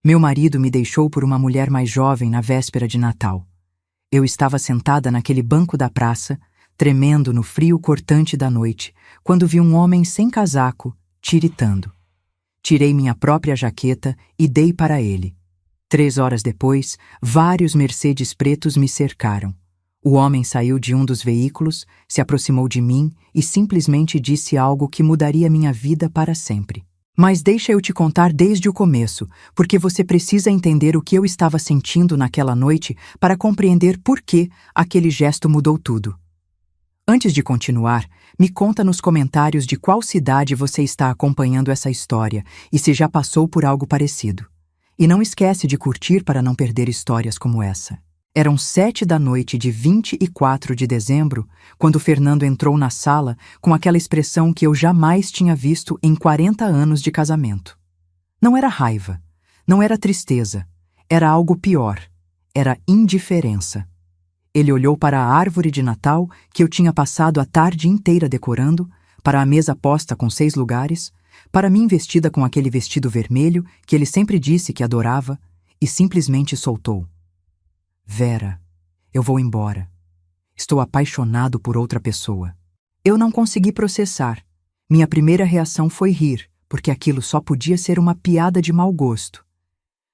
Meu marido me deixou por uma mulher mais jovem na véspera de Natal. Eu estava sentada naquele banco da praça, tremendo no frio cortante da noite, quando vi um homem sem casaco, tiritando. Tirei minha própria jaqueta e dei para ele. 3 horas depois, vários Mercedes pretos me cercaram. O homem saiu de um dos veículos, se aproximou de mim e simplesmente disse algo que mudaria minha vida para sempre. Mas deixa eu te contar desde o começo, porque você precisa entender o que eu estava sentindo naquela noite para compreender por que aquele gesto mudou tudo. Antes de continuar, me conta nos comentários de qual cidade você está acompanhando essa história e se já passou por algo parecido. E não esquece de curtir para não perder histórias como essa. Eram 7 da noite de 24 de dezembro, quando Fernando entrou na sala com aquela expressão que eu jamais tinha visto em 40 anos de casamento. Não era raiva, não era tristeza, era algo pior, era indiferença. Ele olhou para a árvore de Natal que eu tinha passado a tarde inteira decorando, para a mesa posta com 6 lugares, para mim vestida com aquele vestido vermelho que ele sempre disse que adorava, e simplesmente soltou. Vera, eu vou embora. Estou apaixonado por outra pessoa. Eu não consegui processar. Minha primeira reação foi rir, porque aquilo só podia ser uma piada de mau gosto.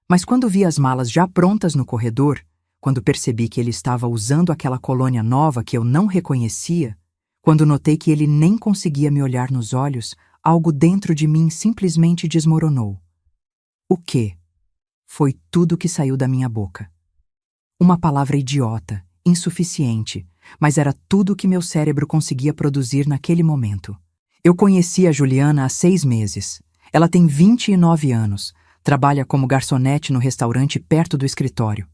Mas quando vi as malas já prontas no corredor, quando percebi que ele estava usando aquela colônia nova que eu não reconhecia, quando notei que ele nem conseguia me olhar nos olhos, algo dentro de mim simplesmente desmoronou. O quê? Foi tudo que saiu da minha boca. Uma palavra idiota, insuficiente, mas era tudo o que meu cérebro conseguia produzir naquele momento. Eu conheci a Juliana há 6 meses. Ela tem 29 anos, trabalha como garçonete no restaurante perto do escritório.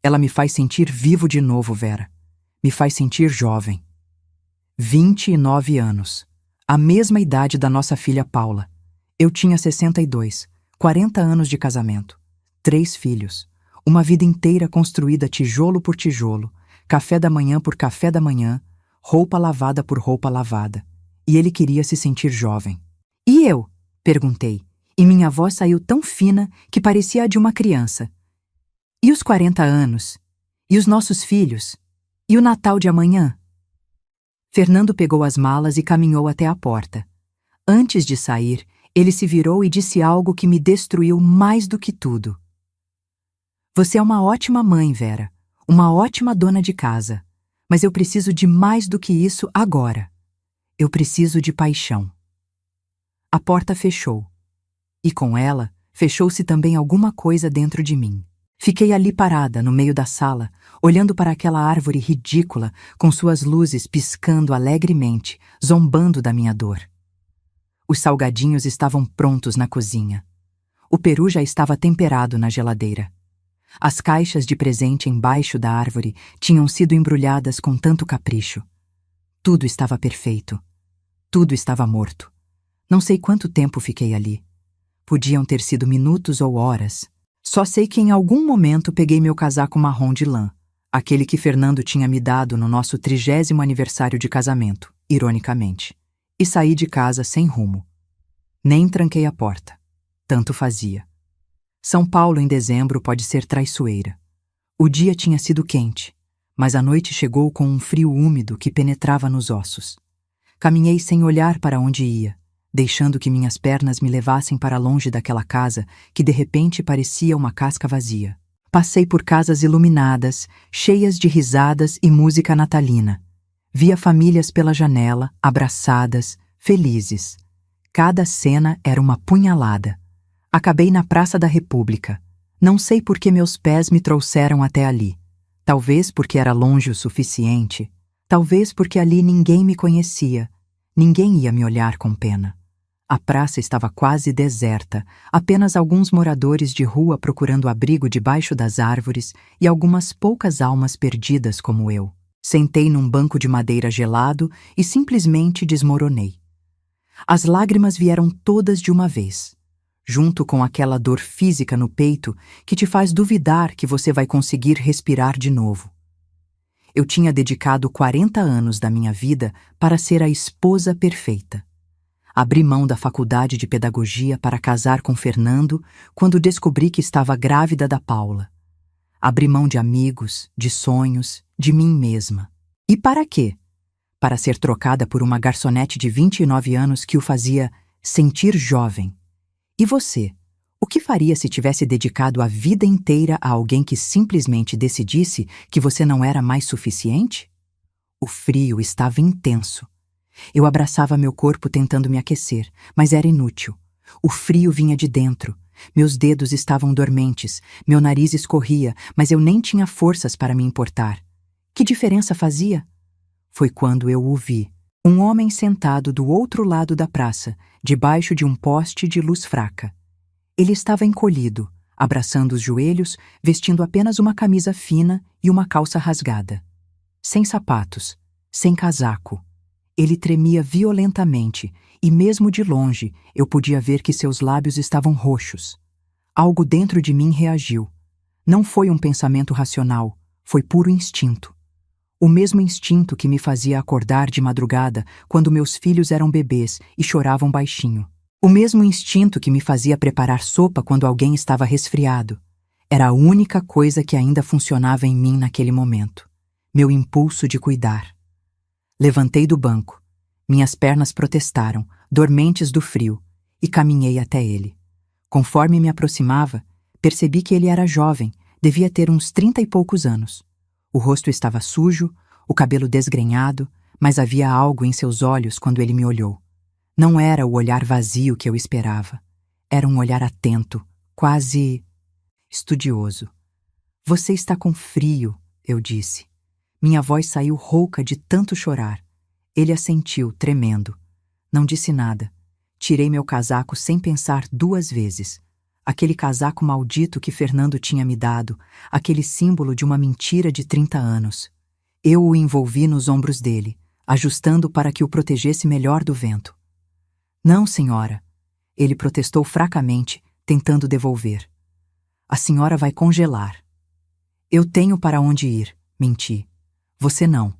Ela me faz sentir vivo de novo, Vera. Me faz sentir jovem. 29 anos. A mesma idade da nossa filha Paula. Eu tinha 62, 40 anos de casamento, 3 filhos. Uma vida inteira construída tijolo por tijolo, café da manhã por café da manhã, roupa lavada por roupa lavada. E ele queria se sentir jovem. E eu? Perguntei, e minha voz saiu tão fina que parecia a de uma criança. E os 40 anos? E os nossos filhos? E o Natal de amanhã? Fernando pegou as malas e caminhou até a porta. Antes de sair, ele se virou e disse algo que me destruiu mais do que tudo. Você é uma ótima mãe, Vera, uma ótima dona de casa, mas eu preciso de mais do que isso agora. Eu preciso de paixão. A porta fechou, e com ela, fechou-se também alguma coisa dentro de mim. Fiquei ali parada, no meio da sala, olhando para aquela árvore ridícula, com suas luzes piscando alegremente, zombando da minha dor. Os salgadinhos estavam prontos na cozinha. O peru já estava temperado na geladeira. As caixas de presente embaixo da árvore tinham sido embrulhadas com tanto capricho. Tudo estava perfeito. Tudo estava morto. Não sei quanto tempo fiquei ali. Podiam ter sido minutos ou horas. Só sei que em algum momento peguei meu casaco marrom de lã, aquele que Fernando tinha me dado no nosso 30º aniversário de casamento, ironicamente, e saí de casa sem rumo. Nem tranquei a porta. Tanto fazia. São Paulo em dezembro pode ser traiçoeira. O dia tinha sido quente, mas a noite chegou com um frio úmido que penetrava nos ossos. Caminhei sem olhar para onde ia, deixando que minhas pernas me levassem para longe daquela casa que de repente parecia uma casca vazia. Passei por casas iluminadas, cheias de risadas e música natalina. Via famílias pela janela, abraçadas, felizes. Cada cena era uma punhalada. Acabei na Praça da República. Não sei por que meus pés me trouxeram até ali. Talvez porque era longe o suficiente. Talvez porque ali ninguém me conhecia. Ninguém ia me olhar com pena. A praça estava quase deserta, apenas alguns moradores de rua procurando abrigo debaixo das árvores e algumas poucas almas perdidas como eu. Sentei num banco de madeira gelado e simplesmente desmoronei. As lágrimas vieram todas de uma vez, junto com aquela dor física no peito que te faz duvidar que você vai conseguir respirar de novo. Eu tinha dedicado 40 anos da minha vida para ser a esposa perfeita. Abri mão da faculdade de pedagogia para casar com Fernando quando descobri que estava grávida da Paula. Abri mão de amigos, de sonhos, de mim mesma. E para quê? Para ser trocada por uma garçonete de 29 anos que o fazia sentir jovem. E você? O que faria se tivesse dedicado a vida inteira a alguém que simplesmente decidisse que você não era mais suficiente? O frio estava intenso. Eu abraçava meu corpo tentando me aquecer, mas era inútil. O frio vinha de dentro. Meus dedos estavam dormentes, meu nariz escorria, mas eu nem tinha forças para me importar. Que diferença fazia? Foi quando eu o vi. Um homem sentado do outro lado da praça, debaixo de um poste de luz fraca. Ele estava encolhido, abraçando os joelhos, vestindo apenas uma camisa fina e uma calça rasgada. Sem sapatos, sem casaco. Ele tremia violentamente e, mesmo de longe, eu podia ver que seus lábios estavam roxos. Algo dentro de mim reagiu. Não foi um pensamento racional, foi puro instinto. O mesmo instinto que me fazia acordar de madrugada quando meus filhos eram bebês e choravam baixinho. O mesmo instinto que me fazia preparar sopa quando alguém estava resfriado. Era a única coisa que ainda funcionava em mim naquele momento. Meu impulso de cuidar. Levantei do banco. Minhas pernas protestaram, dormentes do frio, e caminhei até ele. Conforme me aproximava, percebi que ele era jovem, devia ter uns 30 e poucos anos. O rosto estava sujo, o cabelo desgrenhado, mas havia algo em seus olhos quando ele me olhou. Não era o olhar vazio que eu esperava. Era um olhar atento, quase estudioso. Você está com frio, eu disse. Minha voz saiu rouca de tanto chorar. Ele assentiu, tremendo. Não disse nada. Tirei meu casaco sem pensar 2 vezes. Aquele casaco maldito que Fernando tinha me dado, aquele símbolo de uma mentira de 30 anos. Eu o envolvi nos ombros dele, ajustando para que o protegesse melhor do vento. Não, senhora. Ele protestou fracamente, tentando devolver. A senhora vai congelar. Eu tenho para onde ir, menti. Você não.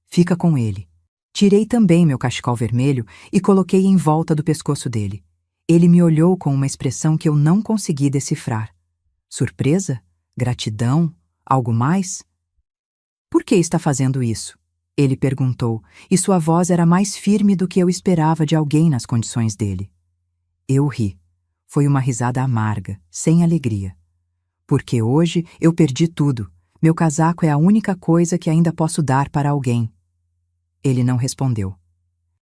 Fica com ele. Tirei também meu cachecol vermelho e coloquei em volta do pescoço dele. Ele me olhou com uma expressão que eu não consegui decifrar. Surpresa? Gratidão? Algo mais? Por que está fazendo isso? Ele perguntou, e sua voz era mais firme do que eu esperava de alguém nas condições dele. Eu ri. Foi uma risada amarga, sem alegria. Porque hoje eu perdi tudo. Meu casaco é a única coisa que ainda posso dar para alguém. Ele não respondeu.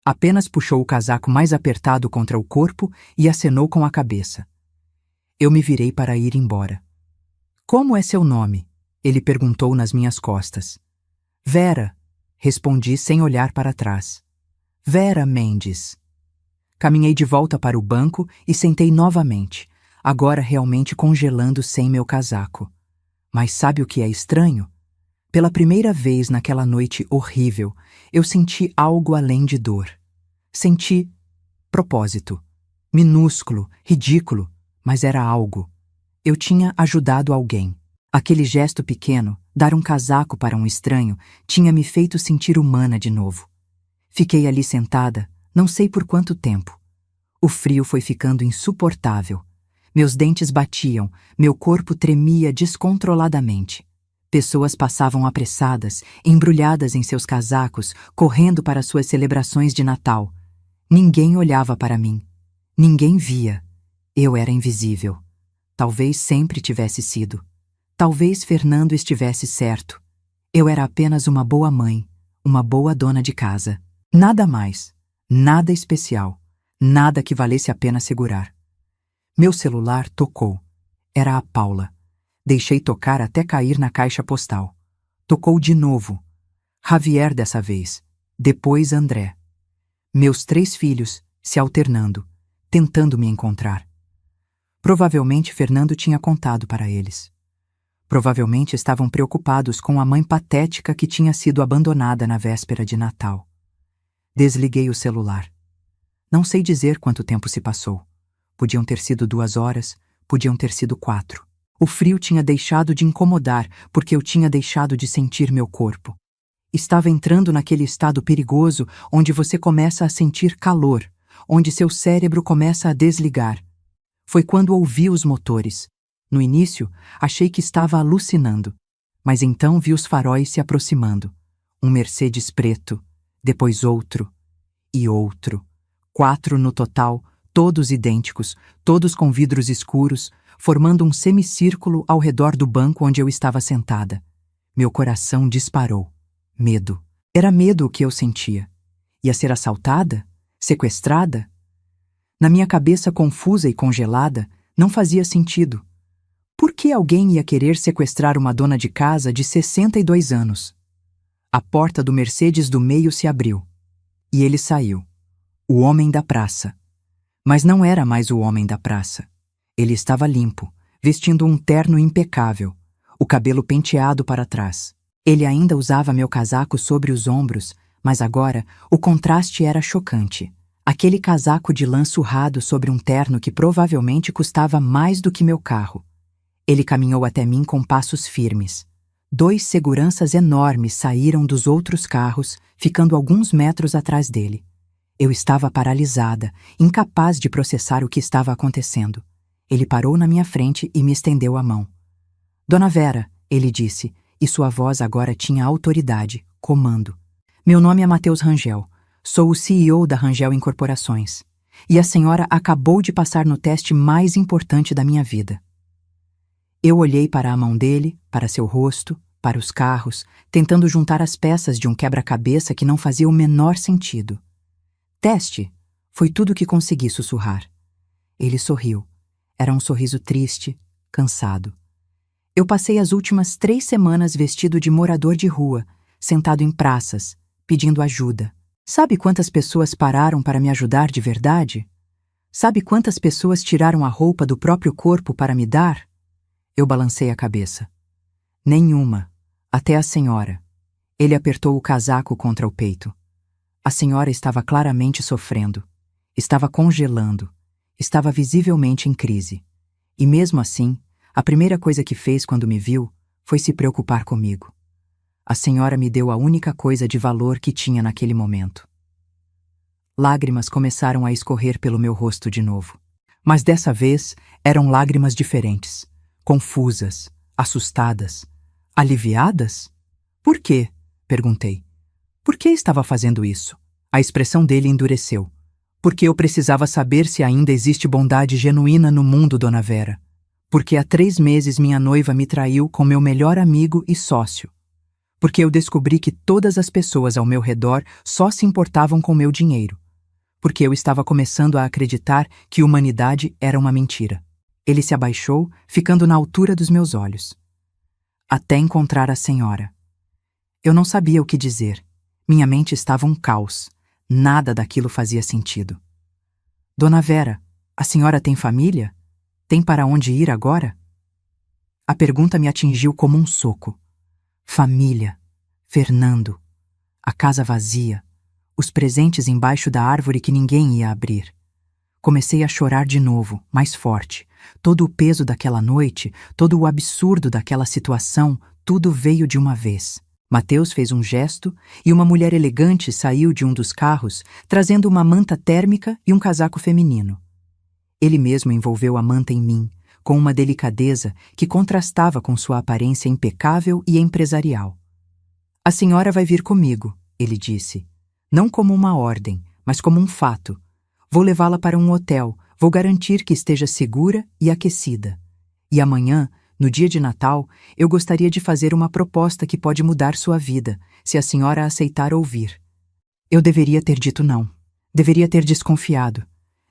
Apenas puxou o casaco mais apertado contra o corpo e acenou com a cabeça. Eu me virei para ir embora. Como é seu nome? Ele perguntou nas minhas costas. Vera, respondi sem olhar para trás. Vera Mendes. Caminhei de volta para o banco e sentei novamente, agora realmente congelando sem meu casaco. Mas sabe o que é estranho? Pela primeira vez naquela noite horrível, eu senti algo além de dor. Senti propósito. Minúsculo, ridículo, mas era algo. Eu tinha ajudado alguém. Aquele gesto pequeno, dar um casaco para um estranho, tinha me feito sentir humana de novo. Fiquei ali sentada, não sei por quanto tempo. O frio foi ficando insuportável. Meus dentes batiam, meu corpo tremia descontroladamente. Pessoas passavam apressadas, embrulhadas em seus casacos, correndo para suas celebrações de Natal. Ninguém olhava para mim. Ninguém via. Eu era invisível. Talvez sempre tivesse sido. Talvez Fernando estivesse certo. Eu era apenas uma boa mãe, uma boa dona de casa. Nada mais, nada especial, nada que valesse a pena segurar. Meu celular tocou. Era a Paula. Deixei tocar até cair na caixa postal. Tocou de novo. Javier dessa vez. Depois André. Meus 3 filhos, se alternando, tentando me encontrar. Provavelmente Fernando tinha contado para eles. Provavelmente estavam preocupados com a mãe patética que tinha sido abandonada na véspera de Natal. Desliguei o celular. Não sei dizer quanto tempo se passou. Podiam ter sido 2 horas, podiam ter sido 4. O frio tinha deixado de incomodar porque eu tinha deixado de sentir meu corpo. Estava entrando naquele estado perigoso onde você começa a sentir calor, onde seu cérebro começa a desligar. Foi quando ouvi os motores. No início, achei que estava alucinando, mas então vi os faróis se aproximando. Um Mercedes preto, depois outro e outro. 4 no total, todos idênticos, todos com vidros escuros, formando um semicírculo ao redor do banco onde eu estava sentada. Meu coração disparou. Medo. Era medo o que eu sentia. Ia ser assaltada? Sequestrada? Na minha cabeça confusa e congelada, não fazia sentido. Por que alguém ia querer sequestrar uma dona de casa de 62 anos? A porta do Mercedes do meio se abriu. E ele saiu. O homem da praça. Mas não era mais o homem da praça. Ele estava limpo, vestindo um terno impecável, o cabelo penteado para trás. Ele ainda usava meu casaco sobre os ombros, mas agora o contraste era chocante. Aquele casaco de lã surrado sobre um terno que provavelmente custava mais do que meu carro. Ele caminhou até mim com passos firmes. 2 seguranças enormes saíram dos outros carros, ficando alguns metros atrás dele. Eu estava paralisada, incapaz de processar o que estava acontecendo. Ele parou na minha frente e me estendeu a mão. Dona Vera, ele disse, e sua voz agora tinha autoridade, comando. Meu nome é Matheus Rangel. Sou o CEO da Rangel Incorporações. E a senhora acabou de passar no teste mais importante da minha vida. Eu olhei para a mão dele, para seu rosto, para os carros, tentando juntar as peças de um quebra-cabeça que não fazia o menor sentido. Teste, foi tudo que consegui sussurrar. Ele sorriu. Era um sorriso triste, cansado. Eu passei as últimas 3 semanas vestido de morador de rua, sentado em praças, pedindo ajuda. Sabe quantas pessoas pararam para me ajudar de verdade? Sabe quantas pessoas tiraram a roupa do próprio corpo para me dar? Eu balancei a cabeça. Nenhuma, até a senhora. Ele apertou o casaco contra o peito. A senhora estava claramente sofrendo. Estava congelando. Estava visivelmente em crise. E mesmo assim, a primeira coisa que fez quando me viu foi se preocupar comigo. A senhora me deu a única coisa de valor que tinha naquele momento. Lágrimas começaram a escorrer pelo meu rosto de novo. Mas dessa vez eram lágrimas diferentes, confusas, assustadas, aliviadas? Por quê? Perguntei. Por que estava fazendo isso? A expressão dele endureceu. Porque eu precisava saber se ainda existe bondade genuína no mundo, Dona Vera. Porque há 3 meses minha noiva me traiu com meu melhor amigo e sócio. Porque eu descobri que todas as pessoas ao meu redor só se importavam com meu dinheiro. Porque eu estava começando a acreditar que humanidade era uma mentira. Ele se abaixou, ficando na altura dos meus olhos. Até encontrar a senhora. Eu não sabia o que dizer. Minha mente estava um caos. Nada daquilo fazia sentido. Dona Vera, a senhora tem família? Tem para onde ir agora? A pergunta me atingiu como um soco. Família. Fernando. A casa vazia. Os presentes embaixo da árvore que ninguém ia abrir. Comecei a chorar de novo, mais forte. Todo o peso daquela noite, todo o absurdo daquela situação, tudo veio de uma vez. Matheus fez um gesto e uma mulher elegante saiu de um dos carros, trazendo uma manta térmica e um casaco feminino. Ele mesmo envolveu a manta em mim, com uma delicadeza que contrastava com sua aparência impecável e empresarial. A senhora vai vir comigo, ele disse. Não como uma ordem, mas como um fato. Vou levá-la para um hotel, vou garantir que esteja segura e aquecida. E amanhã, no dia de Natal, eu gostaria de fazer uma proposta que pode mudar sua vida, se a senhora aceitar ouvir. Eu deveria ter dito não. Deveria ter desconfiado.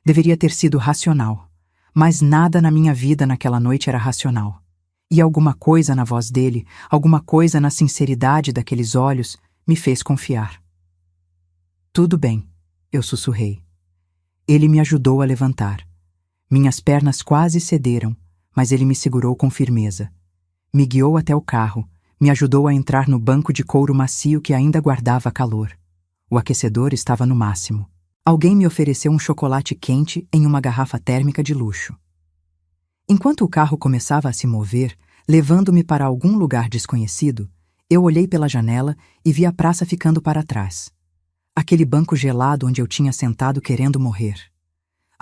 Deveria ter sido racional. Mas nada na minha vida naquela noite era racional. E alguma coisa na voz dele, alguma coisa na sinceridade daqueles olhos, me fez confiar. Tudo bem, eu sussurrei. Ele me ajudou a levantar. Minhas pernas quase cederam, mas ele me segurou com firmeza. Me guiou até o carro, me ajudou a entrar no banco de couro macio que ainda guardava calor. O aquecedor estava no máximo. Alguém me ofereceu um chocolate quente em uma garrafa térmica de luxo. Enquanto o carro começava a se mover, levando-me para algum lugar desconhecido, eu olhei pela janela e vi a praça ficando para trás. Aquele banco gelado onde eu tinha sentado querendo morrer.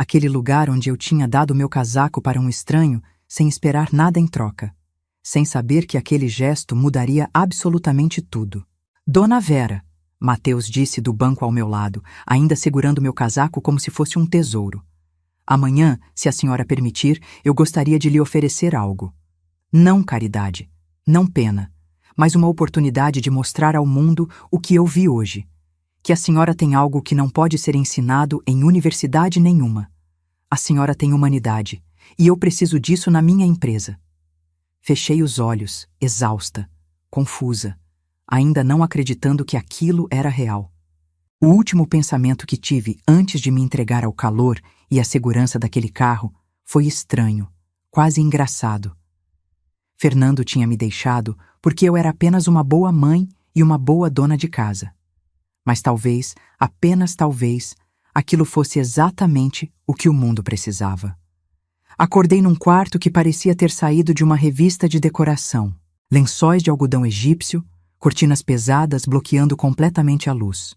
Aquele lugar onde eu tinha dado meu casaco para um estranho sem esperar nada em troca, sem saber que aquele gesto mudaria absolutamente tudo. Dona Vera, Mateus disse do banco ao meu lado, ainda segurando meu casaco como se fosse um tesouro. Amanhã, se a senhora permitir, eu gostaria de lhe oferecer algo. Não caridade, não pena, mas uma oportunidade de mostrar ao mundo o que eu vi hoje. Que a senhora tem algo que não pode ser ensinado em universidade nenhuma. A senhora tem humanidade, e eu preciso disso na minha empresa. Fechei os olhos, exausta, confusa, ainda não acreditando que aquilo era real. O último pensamento que tive antes de me entregar ao calor e à segurança daquele carro foi estranho, quase engraçado. Fernando tinha me deixado porque eu era apenas uma boa mãe e uma boa dona de casa. Mas talvez, apenas talvez, aquilo fosse exatamente o que o mundo precisava. Acordei num quarto que parecia ter saído de uma revista de decoração. Lençóis de algodão egípcio, cortinas pesadas bloqueando completamente a luz.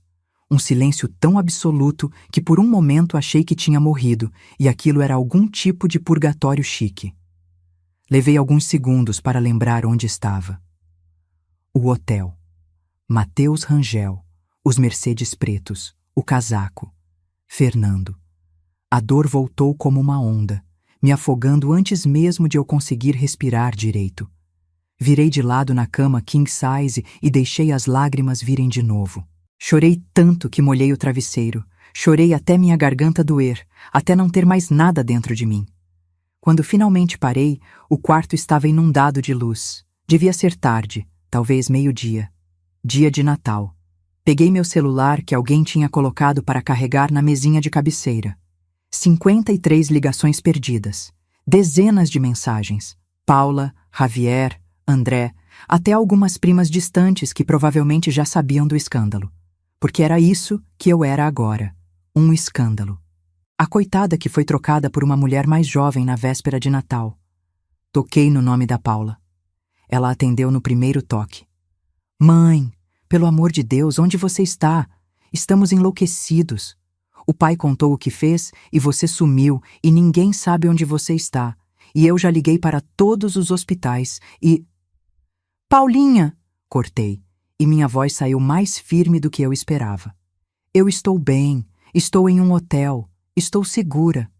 Um silêncio tão absoluto que por um momento achei que tinha morrido e aquilo era algum tipo de purgatório chique. Levei alguns segundos para lembrar onde estava. O hotel. Mateus Rangel. Os Mercedes pretos. O casaco. Fernando. A dor voltou como uma onda, me afogando antes mesmo de eu conseguir respirar direito. Virei de lado na cama king size e deixei as lágrimas virem de novo. Chorei tanto que molhei o travesseiro. Chorei até minha garganta doer, até não ter mais nada dentro de mim. Quando finalmente parei, o quarto estava inundado de luz. Devia ser tarde, talvez meio-dia. Dia de Natal. Peguei meu celular que alguém tinha colocado para carregar na mesinha de cabeceira. 53 ligações perdidas. Dezenas de mensagens. Paula, Javier, André, até algumas primas distantes que provavelmente já sabiam do escândalo. Porque era isso que eu era agora. Um escândalo. A coitada que foi trocada por uma mulher mais jovem na véspera de Natal. Toquei no nome da Paula. Ela atendeu no primeiro toque. Mãe, pelo amor de Deus, onde você está? Estamos enlouquecidos. O pai contou o que fez e você sumiu e ninguém sabe onde você está. E eu já liguei para todos os hospitais e... Paulinha! Cortei, e minha voz saiu mais firme do que eu esperava. Eu estou bem, estou em um hotel, estou segura.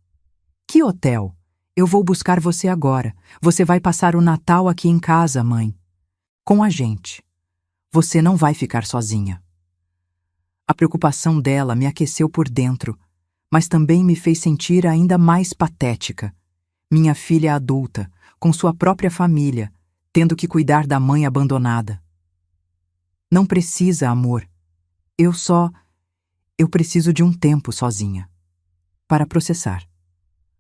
Que hotel? Eu vou buscar você agora. Você vai passar o Natal aqui em casa, mãe. Com a gente. Você não vai ficar sozinha. A preocupação dela me aqueceu por dentro, mas também me fez sentir ainda mais patética. Minha filha adulta, com sua própria família, tendo que cuidar da mãe abandonada. Não precisa, amor. Eu preciso de um tempo sozinha. Para processar.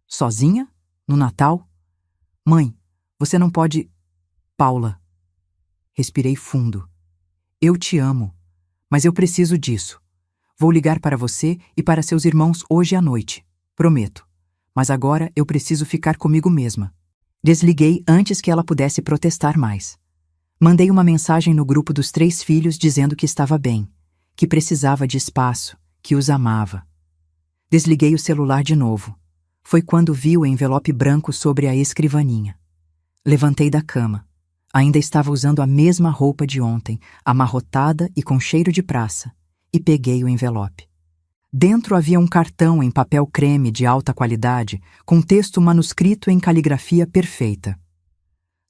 Sozinha? No Natal? Mãe, você não pode... Paula. Respirei fundo. Eu te amo, mas eu preciso disso. Vou ligar para você e para seus irmãos hoje à noite. Prometo. Mas agora eu preciso ficar comigo mesma. Desliguei antes que ela pudesse protestar mais. Mandei uma mensagem no grupo dos 3 filhos dizendo que estava bem, que precisava de espaço, que os amava. Desliguei o celular de novo. Foi quando vi o envelope branco sobre a escrivaninha. Levantei da cama. Ainda estava usando a mesma roupa de ontem, amarrotada e com cheiro de praça, e peguei o envelope. Dentro havia um cartão em papel creme de alta qualidade, com texto manuscrito em caligrafia perfeita.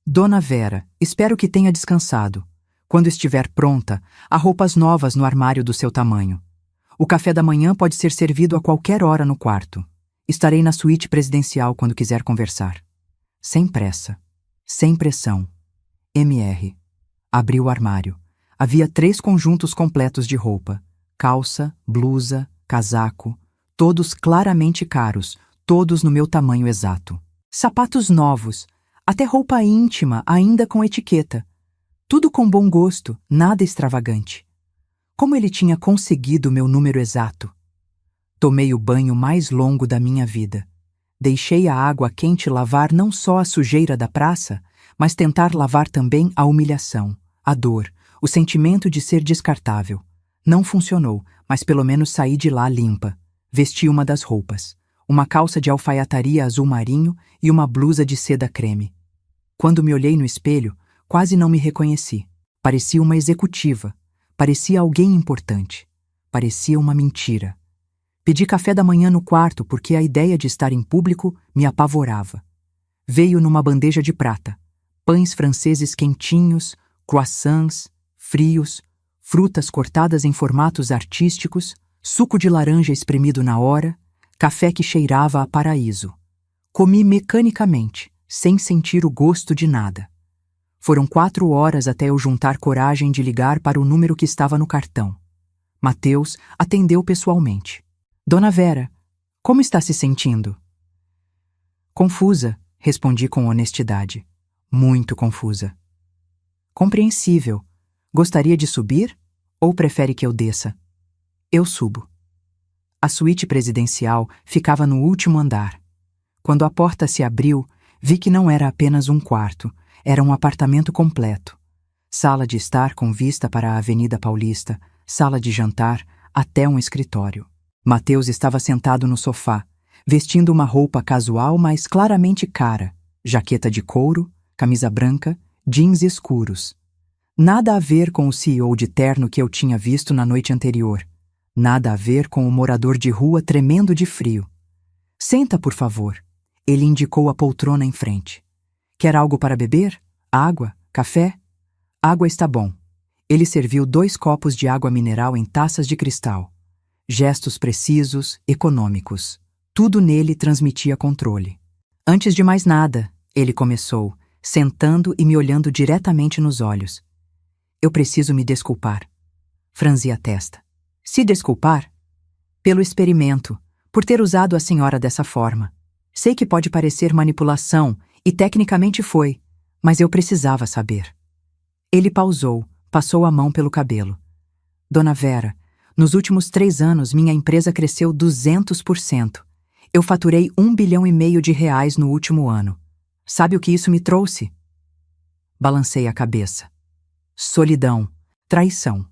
Dona Vera, espero que tenha descansado. Quando estiver pronta, há roupas novas no armário do seu tamanho. O café da manhã pode ser servido a qualquer hora no quarto. Estarei na suíte presidencial quando quiser conversar. Sem pressa. Sem pressão. MR. Abri o armário. Havia 3 conjuntos completos de roupa. Calça, blusa, casaco. Todos claramente caros. Todos no meu tamanho exato. Sapatos novos. Até roupa íntima, ainda com etiqueta. Tudo com bom gosto, nada extravagante. Como ele tinha conseguido o meu número exato? Tomei o banho mais longo da minha vida. Deixei a água quente lavar não só a sujeira da praça, mas tentar lavar também a humilhação, a dor, o sentimento de ser descartável. Não funcionou, mas pelo menos saí de lá limpa. Vesti uma das roupas. uma calça de alfaiataria azul marinho e uma blusa de seda creme. Quando me olhei no espelho, quase não me reconheci. Parecia uma executiva, parecia alguém importante, parecia uma mentira. Pedi café da manhã no quarto porque a ideia de estar em público me apavorava. Veio numa bandeja de prata, pães franceses quentinhos, croissants, frios, frutas cortadas em formatos artísticos, suco de laranja espremido na hora, café que cheirava a paraíso. Comi mecanicamente, sem sentir o gosto de nada. Foram 4 horas até eu juntar coragem de ligar para o número que estava no cartão. Mateus atendeu pessoalmente. Dona Vera, como está se sentindo? Confusa, respondi com honestidade. Muito confusa. Compreensível. Gostaria de subir? Ou prefere que eu desça? Eu subo. A suíte presidencial ficava no último andar. Quando a porta se abriu, vi que não era apenas um quarto, era um apartamento completo. Sala de estar com vista para a Avenida Paulista, sala de jantar, até um escritório. Mateus estava sentado no sofá, vestindo uma roupa casual, mas claramente cara, jaqueta de couro, camisa branca, jeans escuros. Nada a ver com o CEO de terno que eu tinha visto na noite anterior. Nada a ver com o morador de rua tremendo de frio. Senta, por favor. Ele indicou a poltrona em frente. Quer algo para beber? Água? Café? Água está bom. Ele serviu 2 copos de água mineral em taças de cristal. Gestos precisos, econômicos. Tudo nele transmitia controle. Antes de mais nada, ele começou, sentando e me olhando diretamente nos olhos. Eu preciso me desculpar. Franzi a testa. Se desculpar? Pelo experimento, por ter usado a senhora dessa forma. Sei que pode parecer manipulação, e tecnicamente foi, mas eu precisava saber. Ele pausou, passou a mão pelo cabelo. Dona Vera, nos últimos 3 anos minha empresa cresceu 200%. Eu faturei R$1,5 bilhão no último ano. Sabe o que isso me trouxe? Balancei a cabeça. Solidão, traição.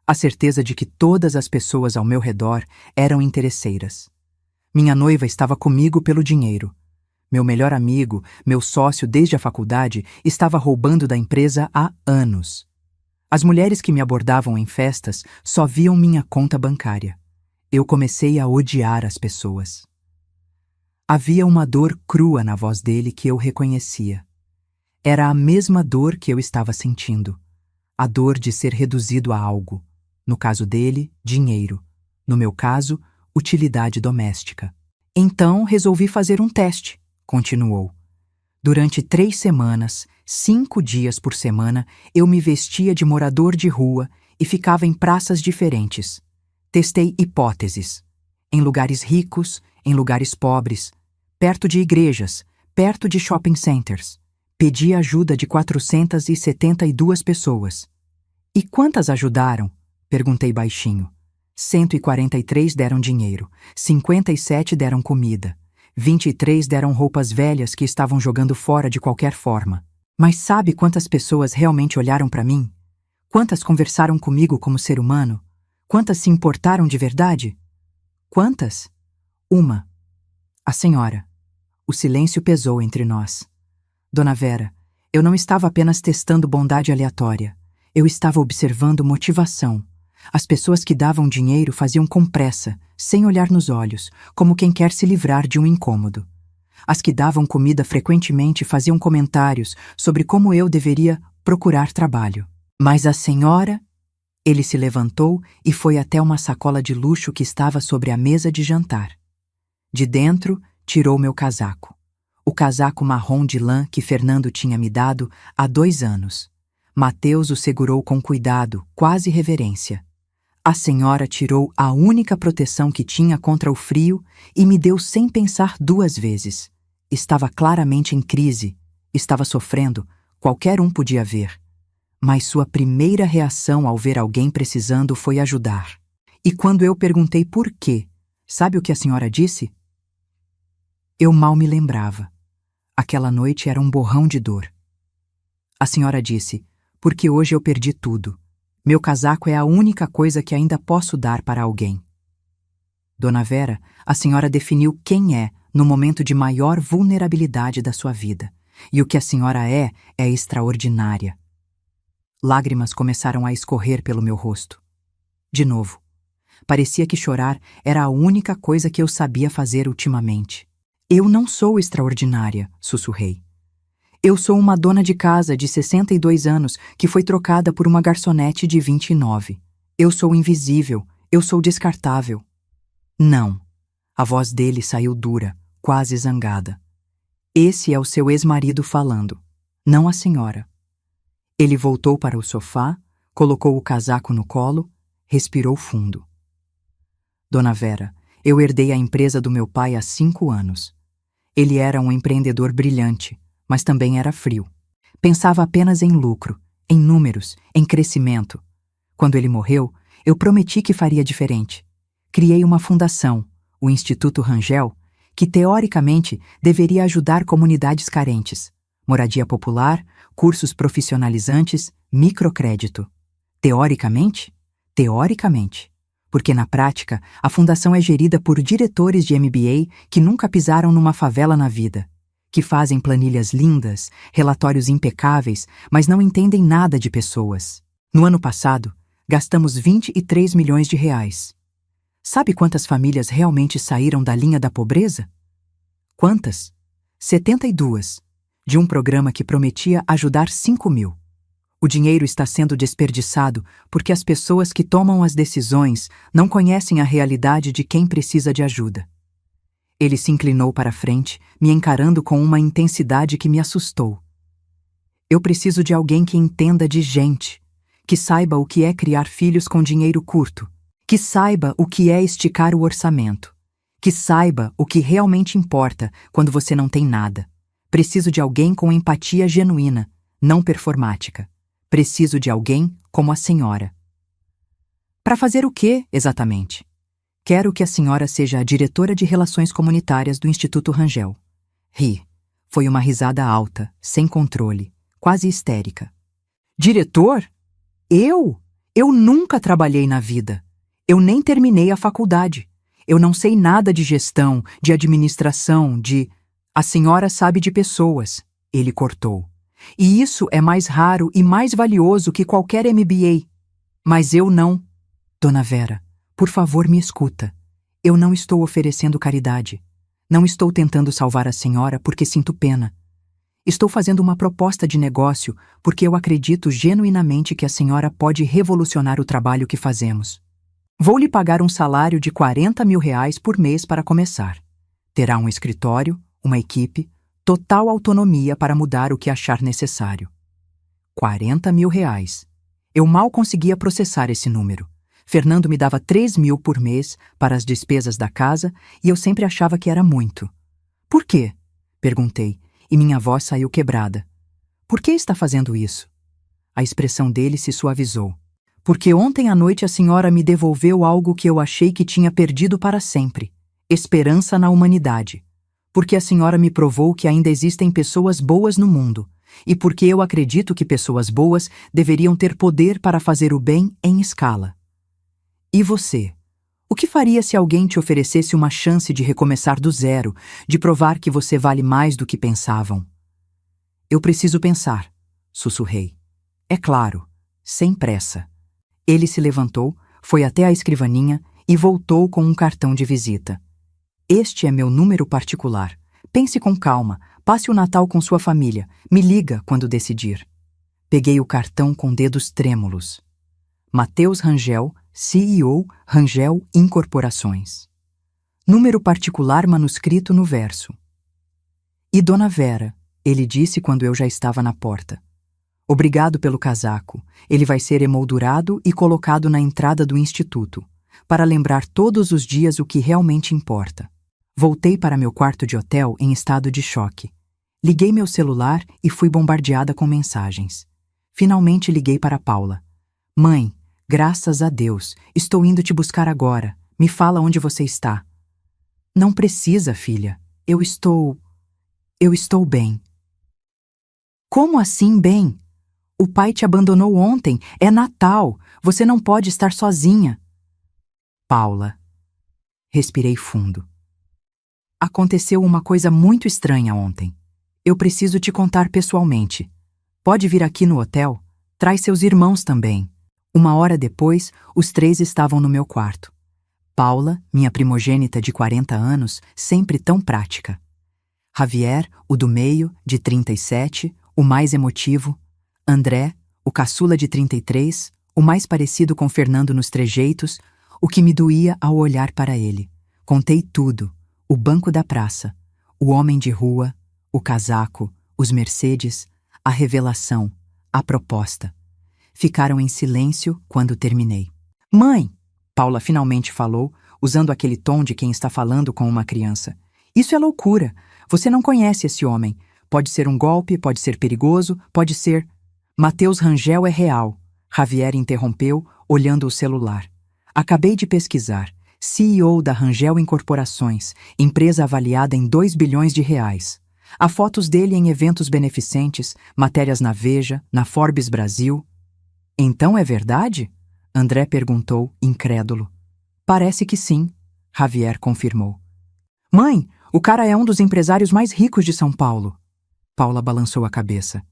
A certeza de que todas as pessoas ao meu redor eram interesseiras. Minha noiva estava comigo pelo dinheiro. Meu melhor amigo, meu sócio desde a faculdade, estava roubando da empresa há anos. As mulheres que me abordavam em festas só viam minha conta bancária. Eu comecei a odiar as pessoas. Havia uma dor crua na voz dele que eu reconhecia. Era a mesma dor que eu estava sentindo. A dor de ser reduzido a algo. No caso dele, dinheiro. No meu caso, utilidade doméstica. Então, resolvi fazer um teste, continuou. Durante 3 semanas, 5 dias por semana, eu me vestia de morador de rua e ficava em praças diferentes. Testei hipóteses. Em lugares ricos, em lugares pobres, perto de igrejas, perto de shopping centers. Pedi ajuda de 472 pessoas. E quantas ajudaram? Perguntei baixinho. 143 deram dinheiro, 57 deram comida, 23 deram roupas velhas que estavam jogando fora de qualquer forma. Mas sabe quantas pessoas realmente olharam para mim? Quantas conversaram comigo como ser humano? Quantas se importaram de verdade? Quantas? Uma. A senhora. O silêncio pesou entre nós. Dona Vera, eu não estava apenas testando bondade aleatória. Eu estava observando motivação. As pessoas que davam dinheiro faziam com pressa, sem olhar nos olhos, como quem quer se livrar de um incômodo. As que davam comida frequentemente faziam comentários sobre como eu deveria procurar trabalho. Mas a senhora... Ele se levantou e foi até uma sacola de luxo que estava sobre a mesa de jantar. De dentro, tirou meu casaco. O casaco marrom de lã que Fernando tinha me dado há 2 anos. Mateus o segurou com cuidado, quase reverência. A senhora tirou a única proteção que tinha contra o frio e me deu sem pensar 2 vezes. Estava claramente em crise, estava sofrendo, qualquer um podia ver. Mas sua primeira reação ao ver alguém precisando foi ajudar. E quando eu perguntei por quê, sabe o que a senhora disse? Eu mal me lembrava. Aquela noite era um borrão de dor. A senhora disse, porque hoje eu perdi tudo. Meu casaco é a única coisa que ainda posso dar para alguém. Dona Vera, a senhora definiu quem é no momento de maior vulnerabilidade da sua vida. E o que a senhora é extraordinária. Lágrimas começaram a escorrer pelo meu rosto. De novo. Parecia que chorar era a única coisa que eu sabia fazer ultimamente. Eu não sou extraordinária, sussurrei. Eu sou uma dona de casa de 62 anos que foi trocada por uma garçonete de 29. Eu sou invisível, eu sou descartável. Não. A voz dele saiu dura, quase zangada. Esse é o seu ex-marido falando, não a senhora. Ele voltou para o sofá, colocou o casaco no colo, respirou fundo. Dona Vera, eu herdei a empresa do meu pai há 5 anos. Ele era um empreendedor brilhante, mas também era frio. Pensava apenas em lucro, em números, em crescimento. Quando ele morreu, eu prometi que faria diferente. Criei uma fundação, o Instituto Rangel, que teoricamente deveria ajudar comunidades carentes. Moradia popular, cursos profissionalizantes, microcrédito. Teoricamente? Teoricamente. Porque na prática, a fundação é gerida por diretores de MBA que nunca pisaram numa favela na vida, que fazem planilhas lindas, relatórios impecáveis, mas não entendem nada de pessoas. No ano passado, gastamos 23 milhões de reais. Sabe quantas famílias realmente saíram da linha da pobreza? Quantas? 72, de um programa que prometia ajudar 5.000. O dinheiro está sendo desperdiçado porque as pessoas que tomam as decisões não conhecem a realidade de quem precisa de ajuda. Ele se inclinou para a frente, me encarando com uma intensidade que me assustou. Eu preciso de alguém que entenda de gente, que saiba o que é criar filhos com dinheiro curto, que saiba o que é esticar o orçamento, que saiba o que realmente importa quando você não tem nada. Preciso de alguém com empatia genuína, não performática. Preciso de alguém como a senhora. Para fazer o quê, exatamente? Quero que a senhora seja a diretora de Relações Comunitárias do Instituto Rangel. Ri. Foi uma risada alta, sem controle, quase histérica. Diretor? Eu? Eu nunca trabalhei na vida. Eu nem terminei a faculdade. Eu não sei nada de gestão, de administração, de... A senhora sabe de pessoas. Ele cortou. E isso é mais raro e mais valioso que qualquer MBA. Mas eu não. Dona Vera, por favor, me escuta. Eu não estou oferecendo caridade. Não estou tentando salvar a senhora porque sinto pena. Estou fazendo uma proposta de negócio porque eu acredito genuinamente que a senhora pode revolucionar o trabalho que fazemos. Vou lhe pagar um salário de 40 mil reais por mês para começar. Terá um escritório, uma equipe, total autonomia para mudar o que achar necessário. 40 mil reais. Eu mal conseguia processar esse número. Fernando me dava 3 mil por mês para as despesas da casa e eu sempre achava que era muito. Por quê? Perguntei, e minha voz saiu quebrada. Por que está fazendo isso? A expressão dele se suavizou. Porque ontem à noite a senhora me devolveu algo que eu achei que tinha perdido para sempre. Esperança na humanidade. Porque a senhora me provou que ainda existem pessoas boas no mundo, e porque eu acredito que pessoas boas deveriam ter poder para fazer o bem em escala. E você? O que faria se alguém te oferecesse uma chance de recomeçar do zero, de provar que você vale mais do que pensavam? Eu preciso pensar, sussurrei. É claro, sem pressa. Ele se levantou, foi até a escrivaninha e voltou com um cartão de visita. Este é meu número particular. Pense com calma, passe o Natal com sua família. Me liga quando decidir. Peguei o cartão com dedos trêmulos. Matheus Rangel, CEO, Rangel Incorporações. Número particular manuscrito no verso. E Dona Vera, ele disse quando eu já estava na porta. Obrigado pelo casaco. Ele vai ser emoldurado e colocado na entrada do instituto, para lembrar todos os dias o que realmente importa. Voltei para meu quarto de hotel em estado de choque. Liguei meu celular e fui bombardeada com mensagens. Finalmente liguei para Paula. Mãe, graças a Deus, estou indo te buscar agora. Me fala onde você está. Não precisa, filha. Eu estou bem. Como assim bem? O pai te abandonou ontem. É Natal. Você não pode estar sozinha. Paula. Respirei fundo. Aconteceu uma coisa muito estranha ontem. Eu preciso te contar pessoalmente. Pode vir aqui no hotel? Traz seus irmãos também. 1 hora depois, os 3 estavam no meu quarto. Paula, minha primogênita de 40 anos, sempre tão prática. Javier, o do meio, de 37, o mais emotivo. André, o caçula de 33, o mais parecido com Fernando nos trejeitos, o que me doía ao olhar para ele. Contei tudo: o banco da praça, o homem de rua, o casaco, os Mercedes, a revelação, a proposta. Ficaram em silêncio quando terminei. Mãe! Paula finalmente falou, usando aquele tom de quem está falando com uma criança. Isso é loucura. Você não conhece esse homem. Pode ser um golpe, pode ser perigoso, pode ser... Matheus Rangel é real. Javier interrompeu, olhando o celular. Acabei de pesquisar. CEO da Rangel Incorporações, empresa avaliada em 2 bilhões de reais. Há fotos dele em eventos beneficentes, matérias na Veja, na Forbes Brasil. Então é verdade? André perguntou, incrédulo. Parece que sim, Javier confirmou. Mãe, o cara é um dos empresários mais ricos de São Paulo. Paula balançou a cabeça.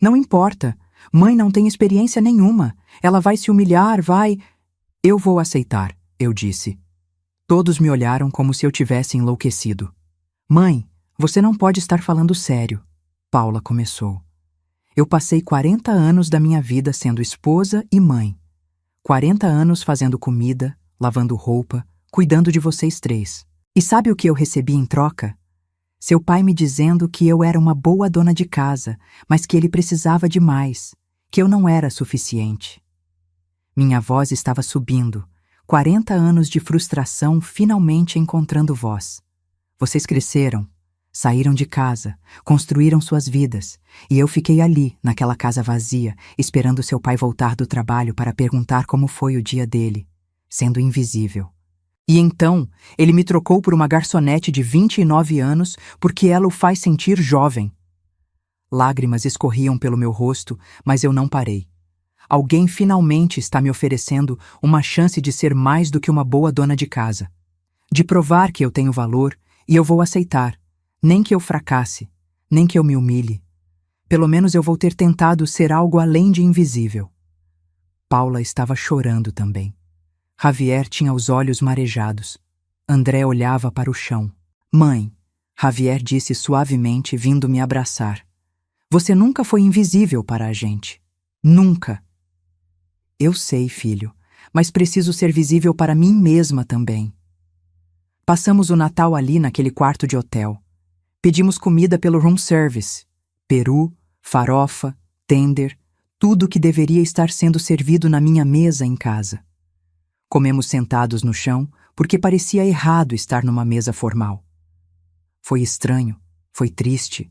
Não importa. Mãe não tem experiência nenhuma. Ela vai se humilhar, vai... Eu vou aceitar, eu disse. Todos me olharam como se eu tivesse enlouquecido. Mãe, você não pode estar falando sério. Paula começou. Eu passei 40 anos da minha vida sendo esposa e mãe. 40 anos fazendo comida, lavando roupa, cuidando de vocês 3. E sabe o que eu recebi em troca? Seu pai me dizendo que eu era uma boa dona de casa, mas que ele precisava de mais, que eu não era suficiente. Minha voz estava subindo. 40 anos de frustração finalmente encontrando voz. Vocês cresceram, saíram de casa, construíram suas vidas, e eu fiquei ali, naquela casa vazia, esperando seu pai voltar do trabalho para perguntar como foi o dia dele, sendo invisível. E então, ele me trocou por uma garçonete de 29 anos porque ela o faz sentir jovem. Lágrimas escorriam pelo meu rosto, mas eu não parei. Alguém finalmente está me oferecendo uma chance de ser mais do que uma boa dona de casa. De provar que eu tenho valor, e eu vou aceitar. Nem que eu fracasse, nem que eu me humilhe. Pelo menos eu vou ter tentado ser algo além de invisível. Paula estava chorando também. Javier tinha os olhos marejados. André olhava para o chão. Mãe, Javier disse suavemente, vindo me abraçar. Você nunca foi invisível para a gente. Nunca. Eu sei, filho, mas preciso ser visível para mim mesma também. Passamos o Natal ali naquele quarto de hotel. Pedimos comida pelo room service. Peru, farofa, tender, tudo que deveria estar sendo servido na minha mesa em casa. Comemos sentados no chão porque parecia errado estar numa mesa formal. Foi estranho, foi triste,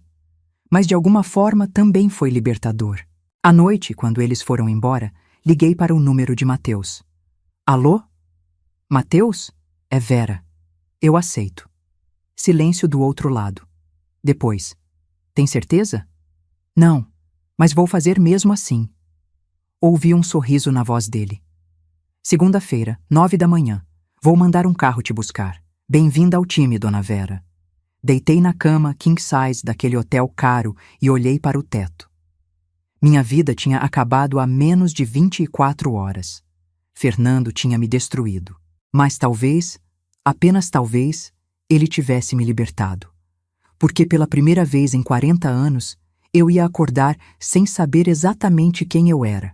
mas de alguma forma também foi libertador. À noite, quando eles foram embora, liguei para o número de Matheus. Alô? Matheus? É Vera. Eu aceito. Silêncio do outro lado. Depois. Tem certeza? Não, mas vou fazer mesmo assim. Ouvi um sorriso na voz dele. Segunda-feira, 9 da manhã. Vou mandar um carro te buscar. Bem-vinda ao time, dona Vera. Deitei na cama king size daquele hotel caro e olhei para o teto. Minha vida tinha acabado há menos de 24 horas. Fernando tinha me destruído. Mas talvez, apenas talvez, ele tivesse me libertado. Porque pela primeira vez em 40 anos, eu ia acordar sem saber exatamente quem eu era.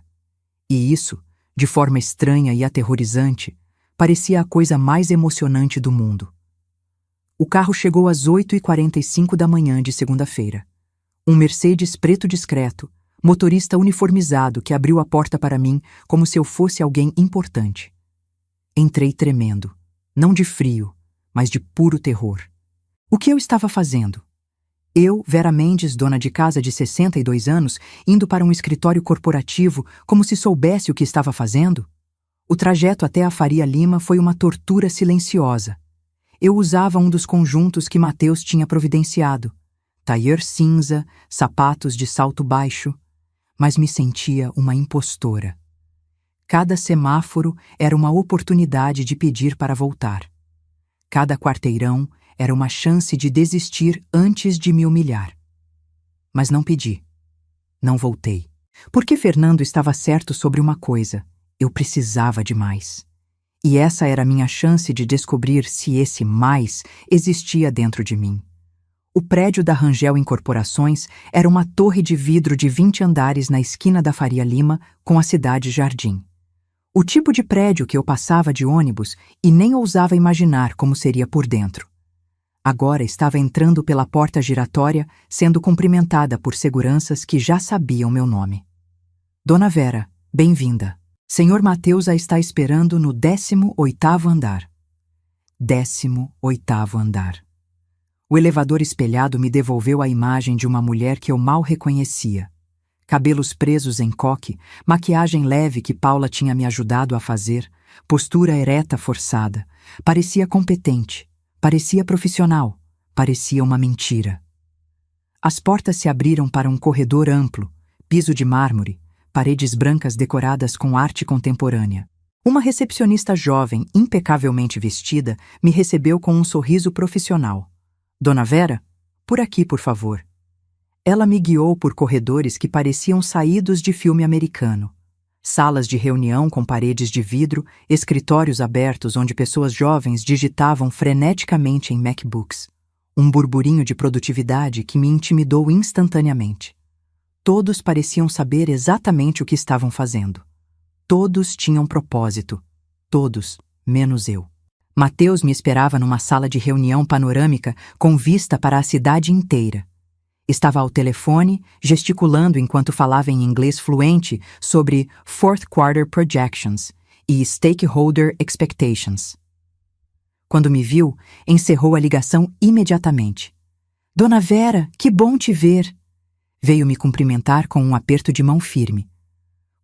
E isso, de forma estranha e aterrorizante, parecia a coisa mais emocionante do mundo. O carro chegou às 8h45 da manhã de segunda-feira. Um Mercedes preto discreto, motorista uniformizado que abriu a porta para mim como se eu fosse alguém importante. Entrei tremendo, não de frio, mas de puro terror. O que eu estava fazendo? Eu, Vera Mendes, dona de casa de 62 anos, indo para um escritório corporativo como se soubesse o que estava fazendo? O trajeto até a Faria Lima foi uma tortura silenciosa. Eu usava um dos conjuntos que Matheus tinha providenciado. Tailleur cinza, sapatos de salto baixo, mas me sentia uma impostora. Cada semáforo era uma oportunidade de pedir para voltar. Cada quarteirão era uma chance de desistir antes de me humilhar. Mas não pedi. Não voltei. Porque Fernando estava certo sobre uma coisa: eu precisava de mais. E essa era a minha chance de descobrir se esse mais existia dentro de mim. O prédio da Rangel Incorporações era uma torre de vidro de 20 andares na esquina da Faria Lima com a Cidade Jardim. O tipo de prédio que eu passava de ônibus e nem ousava imaginar como seria por dentro. Agora estava entrando pela porta giratória, sendo cumprimentada por seguranças que já sabiam meu nome. Dona Vera, bem-vinda. Senhor Mateus a está esperando no 18º andar. 18º andar. O elevador espelhado me devolveu a imagem de uma mulher que eu mal reconhecia. Cabelos presos em coque, maquiagem leve que Paula tinha me ajudado a fazer, postura ereta forçada. Parecia competente, parecia profissional, parecia uma mentira. As portas se abriram para um corredor amplo, piso de mármore, paredes brancas decoradas com arte contemporânea. Uma recepcionista jovem, impecavelmente vestida, me recebeu com um sorriso profissional. Dona Vera, por aqui, por favor. Ela me guiou por corredores que pareciam saídos de filme americano. Salas de reunião com paredes de vidro, escritórios abertos onde pessoas jovens digitavam freneticamente em MacBooks. Um burburinho de produtividade que me intimidou instantaneamente. Todos pareciam saber exatamente o que estavam fazendo. Todos tinham propósito. Todos, menos eu. Mateus me esperava numa sala de reunião panorâmica com vista para a cidade inteira. Estava ao telefone, gesticulando enquanto falava em inglês fluente sobre Fourth Quarter Projections e Stakeholder Expectations. Quando me viu, encerrou a ligação imediatamente. Dona Vera, que bom te ver! Veio me cumprimentar com um aperto de mão firme.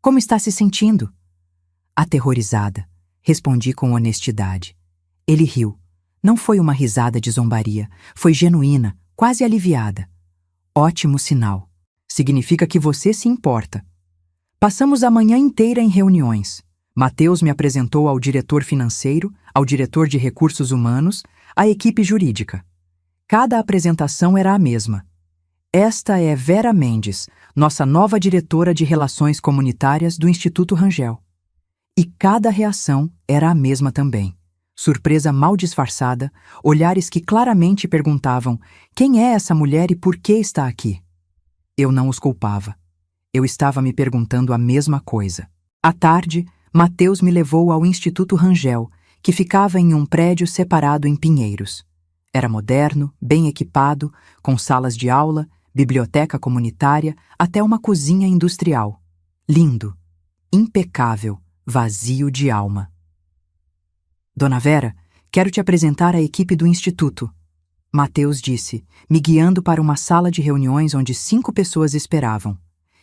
Como está se sentindo? Aterrorizada, respondi com honestidade. Ele riu. Não foi uma risada de zombaria, foi genuína, quase aliviada. Ótimo sinal. Significa que você se importa. Passamos a manhã inteira em reuniões. Mateus me apresentou ao diretor financeiro, ao diretor de recursos humanos, à equipe jurídica. Cada apresentação era a mesma. Esta é Vera Mendes, nossa nova diretora de Relações Comunitárias do Instituto Rangel. E cada reação era a mesma também. Surpresa mal disfarçada, olhares que claramente perguntavam quem é essa mulher e por que está aqui. Eu não os culpava. Eu estava me perguntando a mesma coisa. À tarde, Mateus me levou ao Instituto Rangel, que ficava em um prédio separado em Pinheiros. Era moderno, bem equipado, com salas de aula, biblioteca comunitária, até uma cozinha industrial. Lindo, impecável, vazio de alma. Dona Vera, quero te apresentar a equipe do Instituto. Mateus disse, me guiando para uma sala de reuniões onde 5 pessoas esperavam.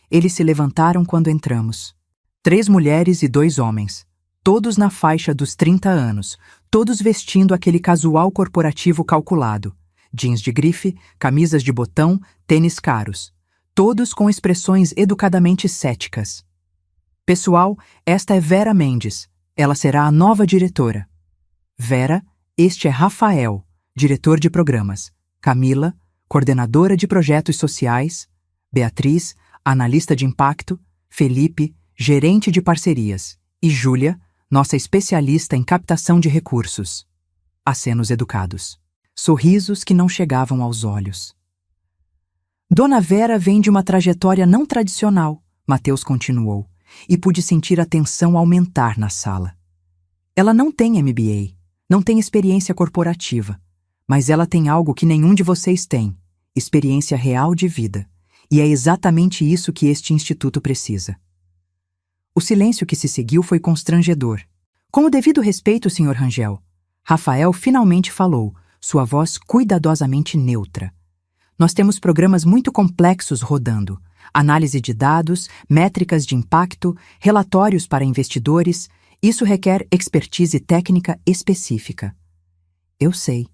Eles se levantaram quando entramos. 3 mulheres e 2 homens, todos na faixa dos 30 anos, todos vestindo aquele casual corporativo calculado. Jeans de grife, camisas de botão, tênis caros. Todos com expressões educadamente céticas. Pessoal, esta é Vera Mendes. Ela será a nova diretora. Vera, este é Rafael, diretor de programas. Camila, coordenadora de projetos sociais. Beatriz, analista de impacto. Felipe, gerente de parcerias. E Júlia, nossa especialista em captação de recursos. Acenos educados. Sorrisos que não chegavam aos olhos. Dona Vera vem de uma trajetória não tradicional, Mateus continuou, e pude sentir a tensão aumentar na sala. Ela não tem MBA. Não tem experiência corporativa, mas ela tem algo que nenhum de vocês tem, experiência real de vida, e é exatamente isso que este instituto precisa. O silêncio que se seguiu foi constrangedor. Com o devido respeito, Sr. Rangel, Rafael finalmente falou, sua voz cuidadosamente neutra. Nós temos programas muito complexos rodando, análise de dados, métricas de impacto, relatórios para investidores. Isso requer expertise técnica específica. Eu sei,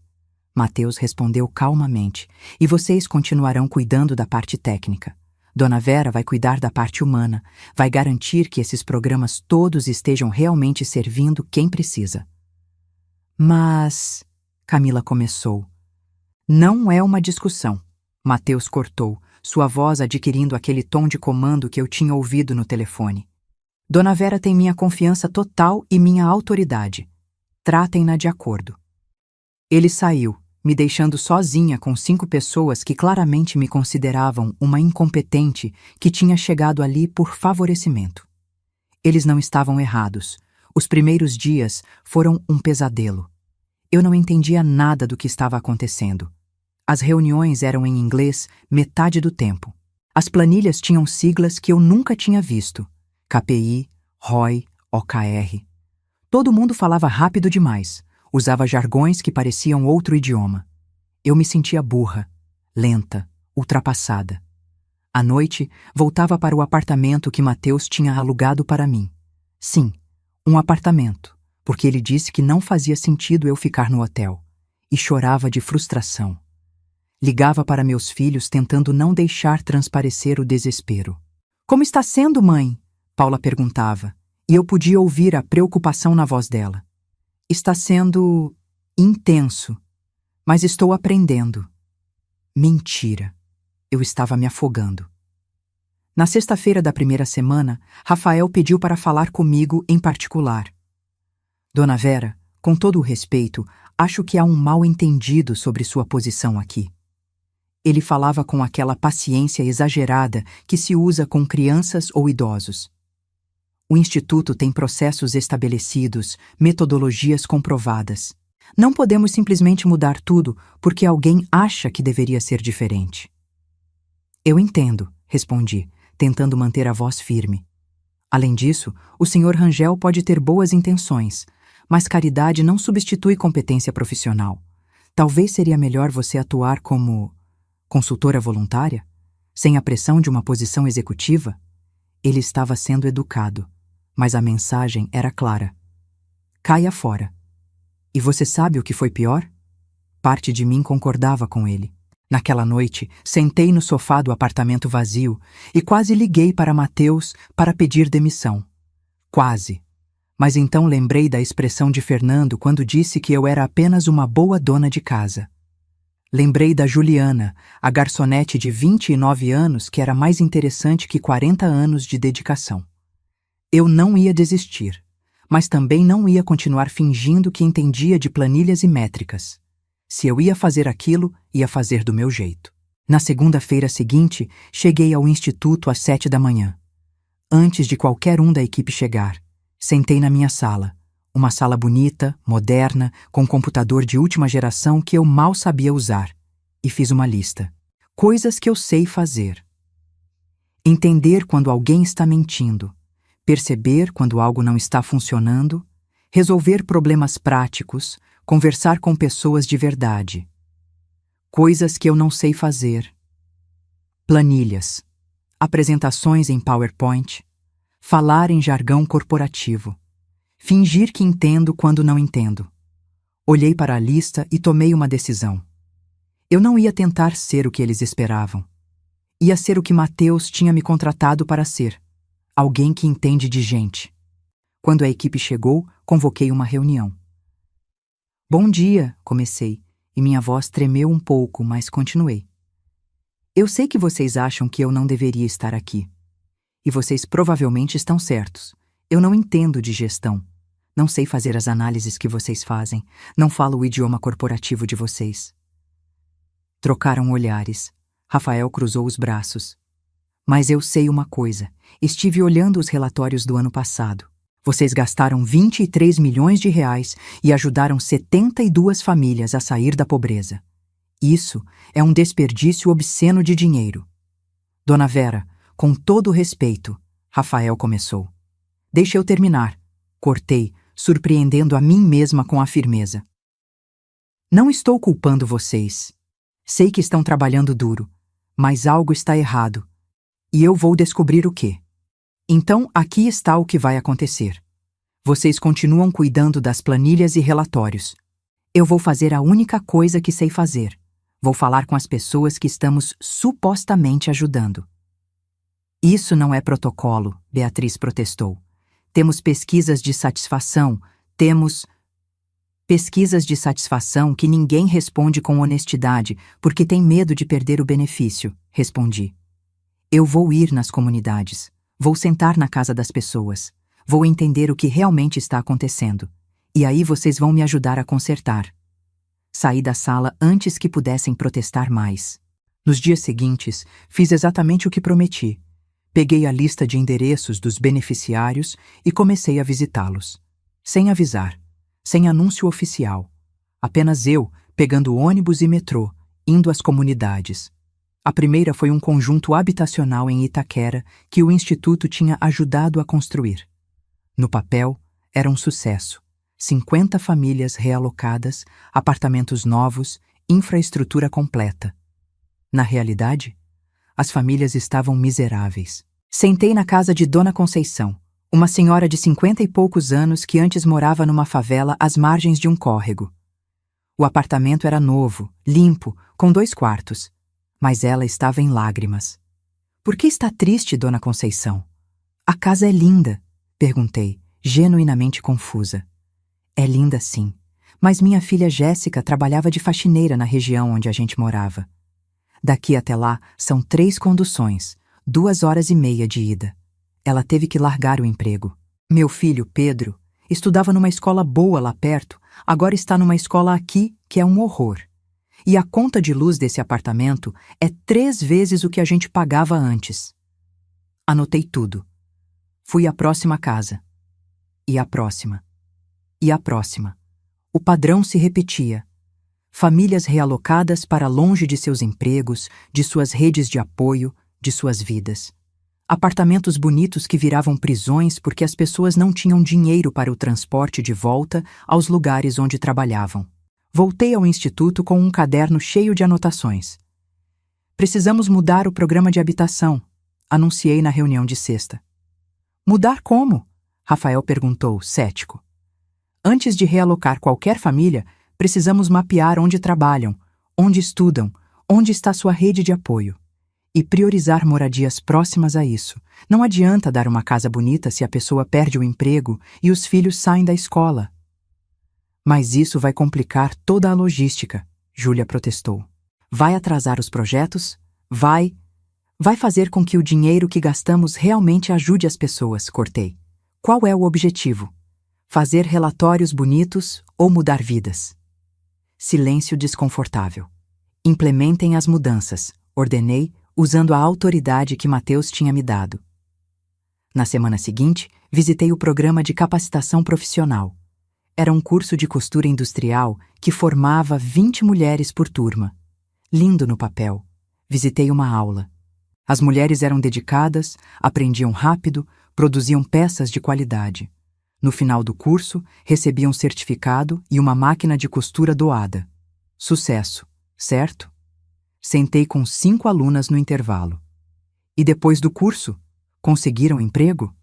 Mateus respondeu calmamente, e vocês continuarão cuidando da parte técnica. Dona Vera vai cuidar da parte humana, vai garantir que esses programas todos estejam realmente servindo quem precisa. Mas... Camila começou. Não é uma discussão. Mateus cortou, sua voz adquirindo aquele tom de comando que eu tinha ouvido no telefone. Dona Vera tem minha confiança total e minha autoridade. Tratem-na de acordo. Ele saiu, me deixando sozinha com 5 pessoas que claramente me consideravam uma incompetente que tinha chegado ali por favorecimento. Eles não estavam errados. Os primeiros dias foram um pesadelo. Eu não entendia nada do que estava acontecendo. As reuniões eram em inglês metade do tempo. As planilhas tinham siglas que eu nunca tinha visto. KPI, ROI, OKR. Todo mundo falava rápido demais. Usava jargões que pareciam outro idioma. Eu me sentia burra, lenta, ultrapassada. À noite, voltava para o apartamento que Mateus tinha alugado para mim. Sim, um apartamento, porque ele disse que não fazia sentido eu ficar no hotel. E chorava de frustração. Ligava para meus filhos tentando não deixar transparecer o desespero. Como está sendo, mãe? Paula perguntava, e eu podia ouvir a preocupação na voz dela. Está sendo intenso, mas estou aprendendo. Mentira. Eu estava me afogando. Na sexta-feira da primeira semana, Rafael pediu para falar comigo em particular. Dona Vera, com todo o respeito, acho que há um mal-entendido sobre sua posição aqui. Ele falava com aquela paciência exagerada que se usa com crianças ou idosos. O Instituto tem processos estabelecidos, metodologias comprovadas. Não podemos simplesmente mudar tudo porque alguém acha que deveria ser diferente. Eu entendo, respondi, tentando manter a voz firme. Além disso, o Sr. Rangel pode ter boas intenções, mas caridade não substitui competência profissional. Talvez seria melhor você atuar como consultora voluntária, sem a pressão de uma posição executiva? Ele estava sendo educado, mas a mensagem era clara. Caia fora. E você sabe o que foi pior? Parte de mim concordava com ele. Naquela noite, sentei no sofá do apartamento vazio e quase liguei para Mateus para pedir demissão. Quase. Mas então lembrei da expressão de Fernando quando disse que eu era apenas uma boa dona de casa. Lembrei da Juliana, a garçonete de 29 anos que era mais interessante que 40 anos de dedicação. Eu não ia desistir, mas também não ia continuar fingindo que entendia de planilhas e métricas. Se eu ia fazer aquilo, ia fazer do meu jeito. Na segunda-feira seguinte, cheguei ao instituto às 7 da manhã. Antes de qualquer um da equipe chegar, sentei na minha sala. Uma sala bonita, moderna, com computador de última geração que eu mal sabia usar. E fiz uma lista. Coisas que eu sei fazer. Entender quando alguém está mentindo. Perceber quando algo não está funcionando. Resolver problemas práticos. Conversar com pessoas de verdade. Coisas que eu não sei fazer. Planilhas. Apresentações em PowerPoint. Falar em jargão corporativo. Fingir que entendo quando não entendo. Olhei para a lista e tomei uma decisão. Eu não ia tentar ser o que eles esperavam. Ia ser o que Mateus tinha me contratado para ser. Alguém que entende de gente. Quando a equipe chegou, convoquei uma reunião. Bom dia, comecei, e minha voz tremeu um pouco, mas continuei. Eu sei que vocês acham que eu não deveria estar aqui. E vocês provavelmente estão certos. Eu não entendo de gestão. Não sei fazer as análises que vocês fazem. Não falo o idioma corporativo de vocês. Trocaram olhares. Rafael cruzou os braços. Mas eu sei uma coisa. Estive olhando os relatórios do ano passado. Vocês gastaram 23 milhões de reais e ajudaram 72 famílias a sair da pobreza. Isso é um desperdício obsceno de dinheiro. Dona Vera, com todo o respeito, Rafael começou. Deixe eu terminar. Cortei, surpreendendo a mim mesma com a firmeza. Não estou culpando vocês. Sei que estão trabalhando duro, mas algo está errado. E eu vou descobrir o quê. Então, aqui está o que vai acontecer. Vocês continuam cuidando das planilhas e relatórios. Eu vou fazer a única coisa que sei fazer. Vou falar com as pessoas que estamos supostamente ajudando. Isso não é protocolo, Beatriz protestou. Temos pesquisas de satisfação, temos... Pesquisas de satisfação que ninguém responde com honestidade porque tem medo de perder o benefício, respondi. Eu vou ir nas comunidades, vou sentar na casa das pessoas, vou entender o que realmente está acontecendo, e aí vocês vão me ajudar a consertar. Saí da sala antes que pudessem protestar mais. Nos dias seguintes, fiz exatamente o que prometi. Peguei a lista de endereços dos beneficiários e comecei a visitá-los. Sem avisar, sem anúncio oficial. Apenas eu, pegando ônibus e metrô, indo às comunidades. A primeira foi um conjunto habitacional em Itaquera que o Instituto tinha ajudado a construir. No papel, era um sucesso. 50 famílias realocadas, apartamentos novos, infraestrutura completa. Na realidade, as famílias estavam miseráveis. Sentei na casa de Dona Conceição, uma senhora de 50 e poucos anos que antes morava numa favela às margens de um córrego. O apartamento era novo, limpo, com 2 quartos, mas ela estava em lágrimas. Por que está triste, Dona Conceição? A casa é linda, perguntei, genuinamente confusa. É linda sim, mas minha filha Jéssica trabalhava de faxineira na região onde a gente morava. Daqui até lá são 3 conduções, 2h30 de ida. Ela teve que largar o emprego. Meu filho, Pedro, estudava numa escola boa lá perto, agora está numa escola aqui que é um horror. E a conta de luz desse apartamento é 3 vezes o que a gente pagava antes. Anotei tudo. Fui à próxima casa. E à próxima. E à próxima. O padrão se repetia. Famílias realocadas para longe de seus empregos, de suas redes de apoio, de suas vidas. Apartamentos bonitos que viravam prisões porque as pessoas não tinham dinheiro para o transporte de volta aos lugares onde trabalhavam. Voltei ao instituto com um caderno cheio de anotações. Precisamos mudar o programa de habitação, anunciei na reunião de sexta. Mudar como? Rafael perguntou, cético. Antes de realocar qualquer família, precisamos mapear onde trabalham, onde estudam, onde está sua rede de apoio. E priorizar moradias próximas a isso. Não adianta dar uma casa bonita se a pessoa perde o emprego e os filhos saem da escola. Mas isso vai complicar toda a logística, Júlia protestou. Vai atrasar os projetos? Vai fazer com que o dinheiro que gastamos realmente ajude as pessoas, cortei. Qual é o objetivo? Fazer relatórios bonitos ou mudar vidas? Silêncio desconfortável. Implementem as mudanças, ordenei, usando a autoridade que Mateus tinha me dado. Na semana seguinte, visitei o programa de capacitação profissional. Era um curso de costura industrial que formava 20 mulheres por turma. Lindo no papel. Visitei uma aula. As mulheres eram dedicadas, aprendiam rápido, produziam peças de qualidade. No final do curso, recebiam certificado e uma máquina de costura doada. Sucesso, certo? Sentei com 5 alunas no intervalo. E depois do curso, conseguiram emprego?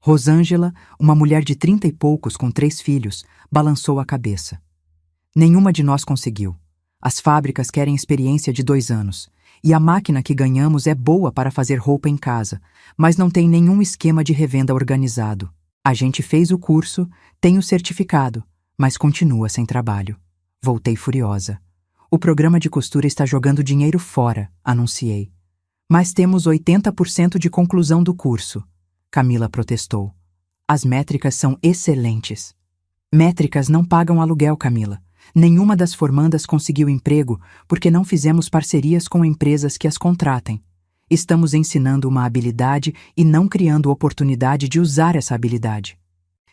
Rosângela, uma mulher de 30 e poucos com 3 filhos, balançou a cabeça. Nenhuma de nós conseguiu. As fábricas querem experiência de 2 anos, e a máquina que ganhamos é boa para fazer roupa em casa, mas não tem nenhum esquema de revenda organizado. A gente fez o curso, tem o certificado, mas continua sem trabalho. Voltei furiosa. O programa de costura está jogando dinheiro fora, anunciei. Mas temos 80% de conclusão do curso, Camila protestou. As métricas são excelentes. Métricas não pagam aluguel, Camila. Nenhuma das formandas conseguiu emprego porque não fizemos parcerias com empresas que as contratem. Estamos ensinando uma habilidade e não criando oportunidade de usar essa habilidade.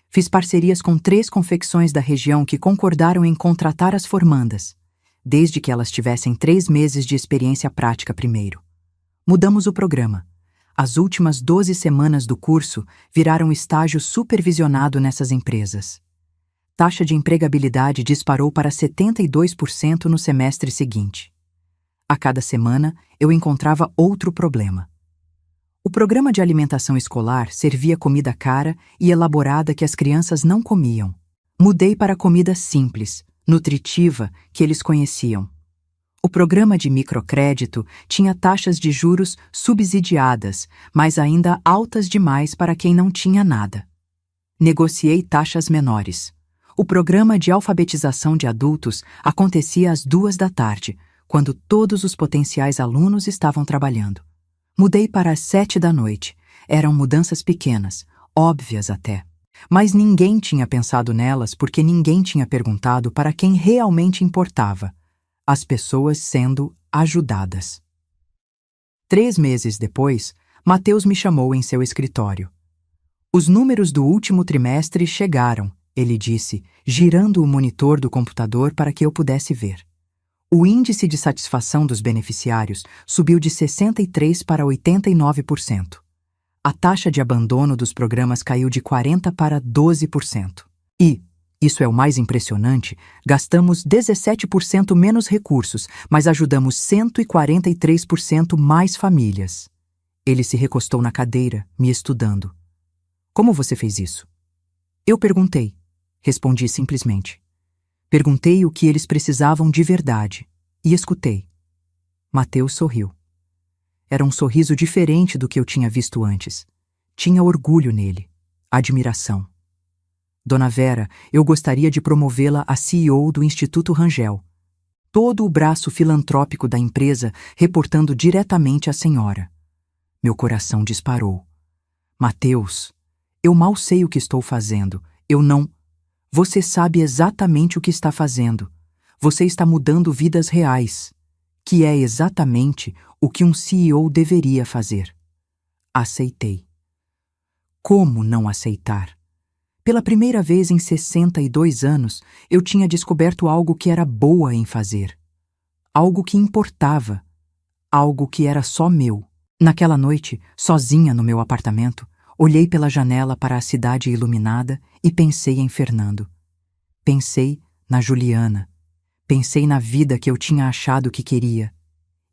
Fiz parcerias com 3 confecções da região que concordaram em contratar as formandas, desde que elas tivessem 3 meses de experiência prática primeiro. Mudamos o programa. As últimas 12 semanas do curso viraram estágio supervisionado nessas empresas. Taxa de empregabilidade disparou para 72% no semestre seguinte. A cada semana, eu encontrava outro problema. O programa de alimentação escolar servia comida cara e elaborada que as crianças não comiam. Mudei para comida simples, nutritiva, que eles conheciam. O programa de microcrédito tinha taxas de juros subsidiadas, mas ainda altas demais para quem não tinha nada. Negociei taxas menores. O programa de alfabetização de adultos acontecia às 2 da tarde, quando todos os potenciais alunos estavam trabalhando. Mudei para as 7 da noite. Eram mudanças pequenas, óbvias até. Mas ninguém tinha pensado nelas porque ninguém tinha perguntado para quem realmente importava: as pessoas sendo ajudadas. 3 meses depois, Mateus me chamou em seu escritório. Os números do último trimestre chegaram, ele disse, girando o monitor do computador para que eu pudesse ver. O índice de satisfação dos beneficiários subiu de 63% para 89%. A taxa de abandono dos programas caiu de 40% para 12%. E, isso é o mais impressionante, gastamos 17% menos recursos, mas ajudamos 143% mais famílias. Ele se recostou na cadeira, me estudando. Como você fez isso? Eu perguntei. Respondi simplesmente. Perguntei o que eles precisavam de verdade e escutei. Mateus sorriu. Era um sorriso diferente do que eu tinha visto antes. Tinha orgulho nele, admiração. Dona Vera, eu gostaria de promovê-la a CEO do Instituto Rangel. Todo o braço filantrópico da empresa reportando diretamente à senhora. Meu coração disparou. Mateus, eu mal sei o que estou fazendo. Eu não... Você sabe exatamente o que está fazendo. Você está mudando vidas reais, que é exatamente o que um CEO deveria fazer. Aceitei. Como não aceitar? Pela primeira vez em 62 anos, eu tinha descoberto algo que era boa em fazer. Algo que importava. Algo que era só meu. Naquela noite, sozinha no meu apartamento, olhei pela janela para a cidade iluminada e pensei em Fernando. Pensei na Juliana. Pensei na vida que eu tinha achado que queria.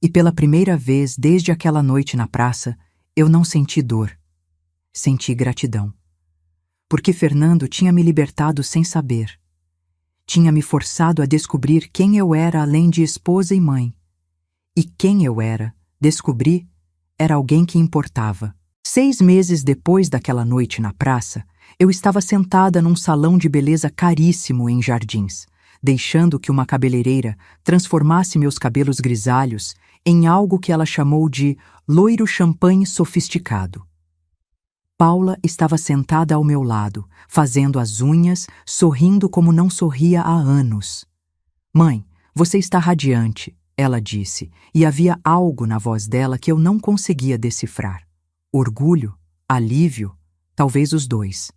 E pela primeira vez desde aquela noite na praça, eu não senti dor. Senti gratidão. Porque Fernando tinha me libertado sem saber. Tinha me forçado a descobrir quem eu era além de esposa e mãe. E quem eu era, descobri, era alguém que importava. 6 meses depois daquela noite na praça, eu estava sentada num salão de beleza caríssimo em Jardins, deixando que uma cabeleireira transformasse meus cabelos grisalhos em algo que ela chamou de loiro champanhe sofisticado. Paula estava sentada ao meu lado, fazendo as unhas, sorrindo como não sorria há anos. Mãe, você está radiante, ela disse, e havia algo na voz dela que eu não conseguia decifrar. Orgulho? Alívio? Talvez os dois.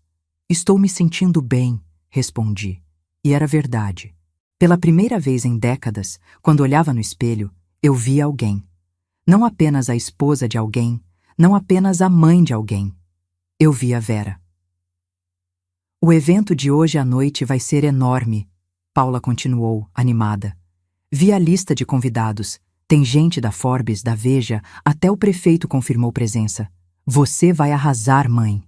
Estou me sentindo bem, respondi. E era verdade. Pela primeira vez em décadas, quando olhava no espelho, eu via alguém. Não apenas a esposa de alguém, não apenas a mãe de alguém. Eu via Vera. O evento de hoje à noite vai ser enorme, Paula continuou, animada. Vi a lista de convidados. Tem gente da Forbes, da Veja, até o prefeito confirmou presença. Você vai arrasar, mãe.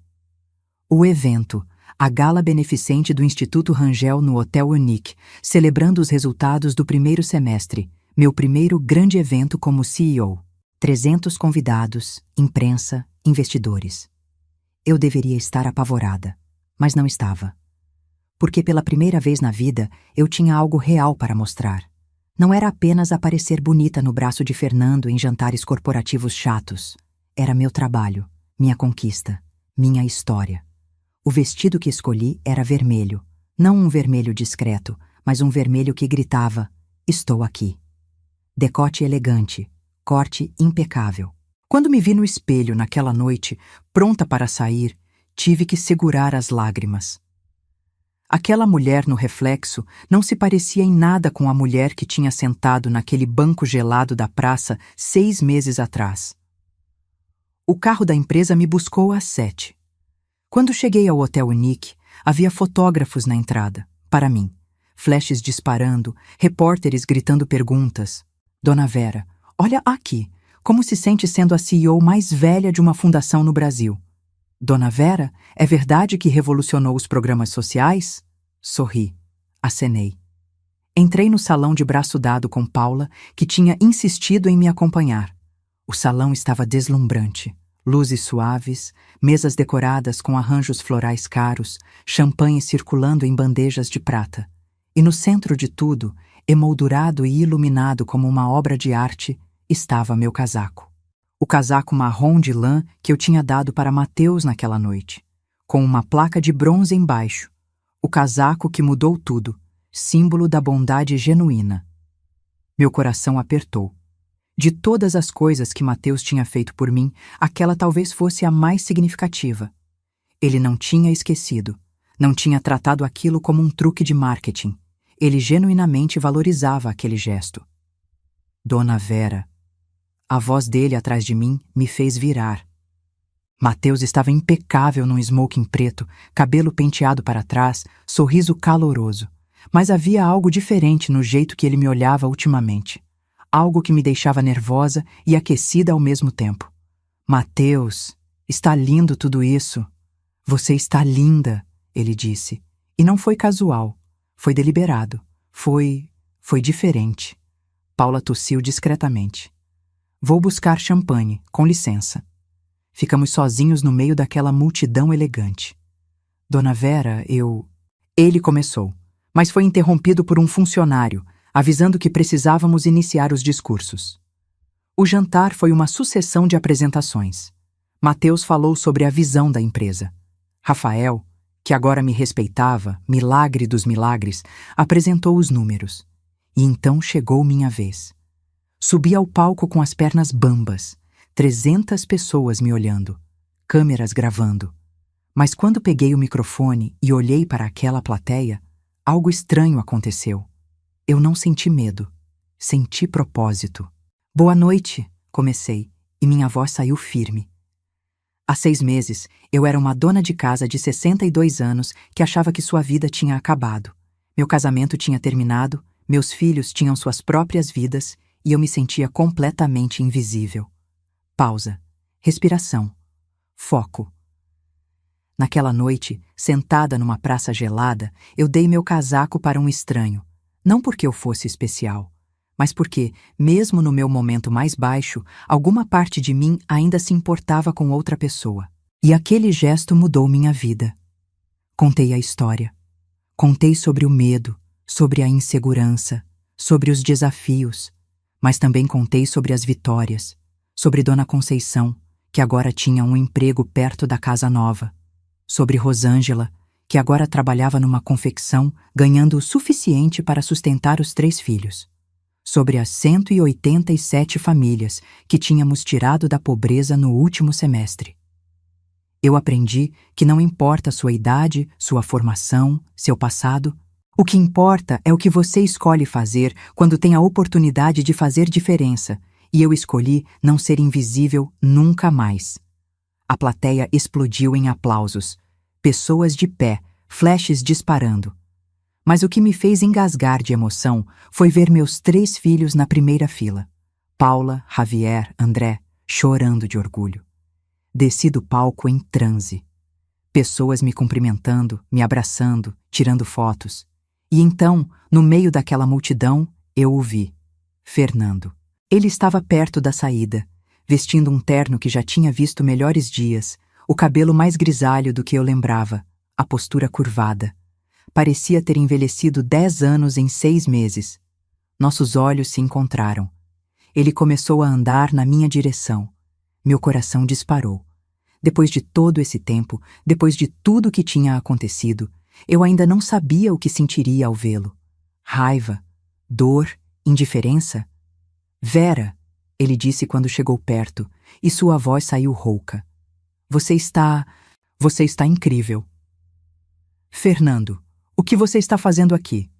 O evento, a gala beneficente do Instituto Rangel no Hotel Unique, celebrando os resultados do primeiro semestre, meu primeiro grande evento como CEO. 300 convidados, imprensa, investidores. Eu deveria estar apavorada, mas não estava. Porque pela primeira vez na vida eu tinha algo real para mostrar. Não era apenas aparecer bonita no braço de Fernando em jantares corporativos chatos. Era meu trabalho, minha conquista, minha história. O vestido que escolhi era vermelho. Não um vermelho discreto, mas um vermelho que gritava: estou aqui. Decote elegante, corte impecável. Quando me vi no espelho naquela noite, pronta para sair, tive que segurar as lágrimas. Aquela mulher no reflexo não se parecia em nada com a mulher que tinha sentado naquele banco gelado da praça 6 meses atrás. O carro da empresa me buscou às 7. Quando cheguei ao Hotel Unique, havia fotógrafos na entrada, para mim. Flashes disparando, repórteres gritando perguntas. Dona Vera, olha aqui. Como se sente sendo a CEO mais velha de uma fundação no Brasil? Dona Vera, é verdade que revolucionou os programas sociais? Sorri. Acenei. Entrei no salão de braço dado com Paula, que tinha insistido em me acompanhar. O salão estava deslumbrante. luzes suaves, mesas decoradas com arranjos florais caros, champanhe circulando em bandejas de prata. E no centro de tudo, emoldurado e iluminado como uma obra de arte, estava meu casaco. O casaco marrom de lã que eu tinha dado para Mateus naquela noite, com uma placa de bronze embaixo. O casaco que mudou tudo, símbolo da bondade genuína. Meu coração apertou. De todas as coisas que Mateus tinha feito por mim, aquela talvez fosse a mais significativa. Ele não tinha esquecido, não tinha tratado aquilo como um truque de marketing. Ele genuinamente valorizava aquele gesto. Dona Vera. A voz dele atrás de mim me fez virar. Mateus estava impecável num smoking preto, cabelo penteado para trás, sorriso caloroso. Mas havia algo diferente no jeito que ele me olhava ultimamente. Algo que me deixava nervosa e aquecida ao mesmo tempo. Mateus, está lindo tudo isso. Você está linda, ele disse. E não foi casual. Foi deliberado. Foi diferente. Paula tossiu discretamente. Vou buscar champanhe, com licença. Ficamos sozinhos no meio daquela multidão elegante. Dona Vera, Ele começou, mas foi interrompido por um funcionário, avisando que precisávamos iniciar os discursos. O jantar foi uma sucessão de apresentações. Mateus falou sobre a visão da empresa. Rafael, que agora me respeitava, milagre dos milagres, apresentou os números. E então chegou minha vez. Subi ao palco com as pernas bambas, 300 pessoas me olhando, câmeras gravando. Mas quando peguei o microfone e olhei para aquela plateia, algo estranho aconteceu. Eu não senti medo, senti propósito. Boa noite, comecei, e minha voz saiu firme. Há 6 meses, eu era uma dona de casa de 62 anos que achava que sua vida tinha acabado. Meu casamento tinha terminado, meus filhos tinham suas próprias vidas e eu me sentia completamente invisível. Pausa. Respiração. Foco. Naquela noite, sentada numa praça gelada, eu dei meu casaco para um estranho. Não porque eu fosse especial, mas porque, mesmo no meu momento mais baixo, alguma parte de mim ainda se importava com outra pessoa. E aquele gesto mudou minha vida. Contei a história. Contei sobre o medo, sobre a insegurança, sobre os desafios, mas também contei sobre as vitórias, sobre Dona Conceição, que agora tinha um emprego perto da casa nova, sobre Rosângela, que agora trabalhava numa confecção, ganhando o suficiente para sustentar os 3 filhos. Sobre as 187 famílias que tínhamos tirado da pobreza no último semestre. Eu aprendi que não importa sua idade, sua formação, seu passado. O que importa é o que você escolhe fazer quando tem a oportunidade de fazer diferença, e eu escolhi não ser invisível nunca mais. A plateia explodiu em aplausos. Pessoas de pé, flashes disparando. Mas o que me fez engasgar de emoção foi ver meus 3 filhos na primeira fila. Paula, Javier, André, chorando de orgulho. Desci do palco em transe. Pessoas me cumprimentando, me abraçando, tirando fotos. E então, no meio daquela multidão, eu o vi. Fernando. Ele estava perto da saída, vestindo um terno que já tinha visto melhores dias, o cabelo mais grisalho do que eu lembrava, a postura curvada. Parecia ter envelhecido 10 anos em 6 meses. Nossos olhos se encontraram. Ele começou a andar na minha direção. Meu coração disparou. Depois de todo esse tempo, depois de tudo que tinha acontecido, eu ainda não sabia o que sentiria ao vê-lo. Raiva, dor, indiferença? Vera, ele disse quando chegou perto, e sua voz saiu rouca. Você está incrível. Fernando, o que você está fazendo aqui?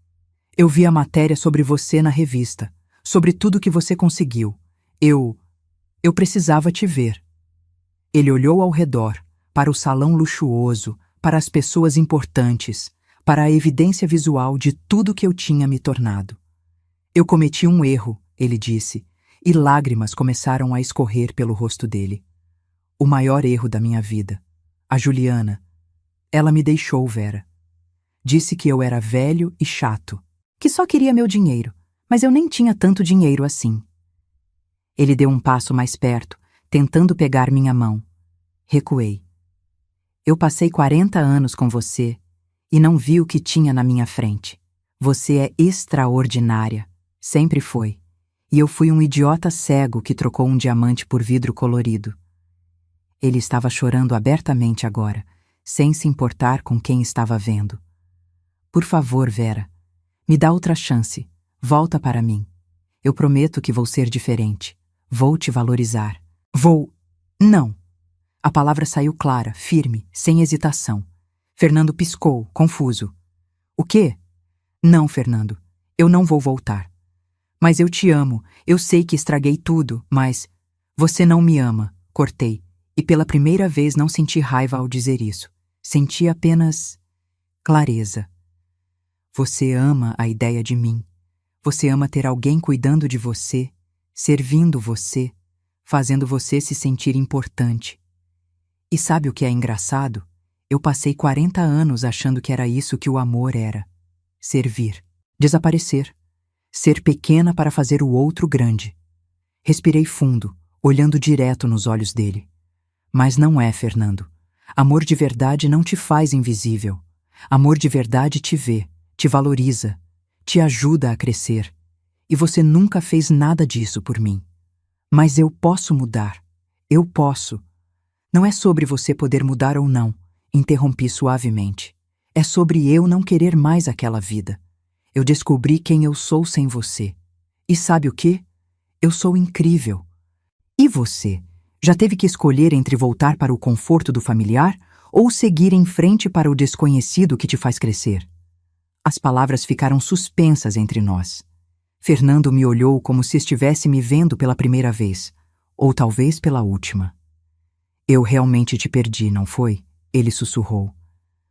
Eu vi a matéria sobre você na revista, sobre tudo que você conseguiu. Eu precisava te ver. Ele olhou ao redor, para o salão luxuoso, para as pessoas importantes, para a evidência visual de tudo que eu tinha me tornado. Eu cometi um erro, ele disse, e lágrimas começaram a escorrer pelo rosto dele. O maior erro da minha vida. A Juliana. Ela me deixou, Vera. Disse que eu era velho e chato, que só queria meu dinheiro, mas eu nem tinha tanto dinheiro assim. Ele deu um passo mais perto, tentando pegar minha mão, Recuei. Eu passei 40 anos com você e não vi o que tinha na minha frente. Você é extraordinária. Sempre foi. E eu fui um idiota cego que trocou um diamante por vidro colorido. Ele estava chorando abertamente agora, sem se importar com quem estava vendo. Por favor, Vera, me dá outra chance. Volta para mim. Eu prometo que vou ser diferente. Vou te valorizar. Não. A palavra saiu clara, firme, sem hesitação. Fernando piscou, confuso. O quê? Não, Fernando. Eu não vou voltar. Mas eu te amo. Eu sei que estraguei tudo, mas... Você não me ama. Cortei. E pela primeira vez não senti raiva ao dizer isso. Senti apenas... clareza. Você ama a ideia de mim. Você ama ter alguém cuidando de você, servindo você, fazendo você se sentir importante. E sabe o que é engraçado? Eu passei 40 anos achando que era isso que o amor era. Servir. Desaparecer. Ser pequena para fazer o outro grande. Respirei fundo, olhando direto nos olhos dele. Mas não é, Fernando. Amor de verdade não te faz invisível. Amor de verdade te vê, te valoriza, te ajuda a crescer. E você nunca fez nada disso por mim. Mas eu posso mudar. Eu posso. Não é sobre você poder mudar ou não, interrompi suavemente. É sobre eu não querer mais aquela vida. Eu descobri quem eu sou sem você. E sabe o quê? Eu sou incrível. E você? Já teve que escolher entre voltar para o conforto do familiar ou seguir em frente para o desconhecido que te faz crescer? As palavras ficaram suspensas entre nós. Fernando me olhou como se estivesse me vendo pela primeira vez, ou talvez pela última. Eu realmente te perdi, não foi? Ele sussurrou.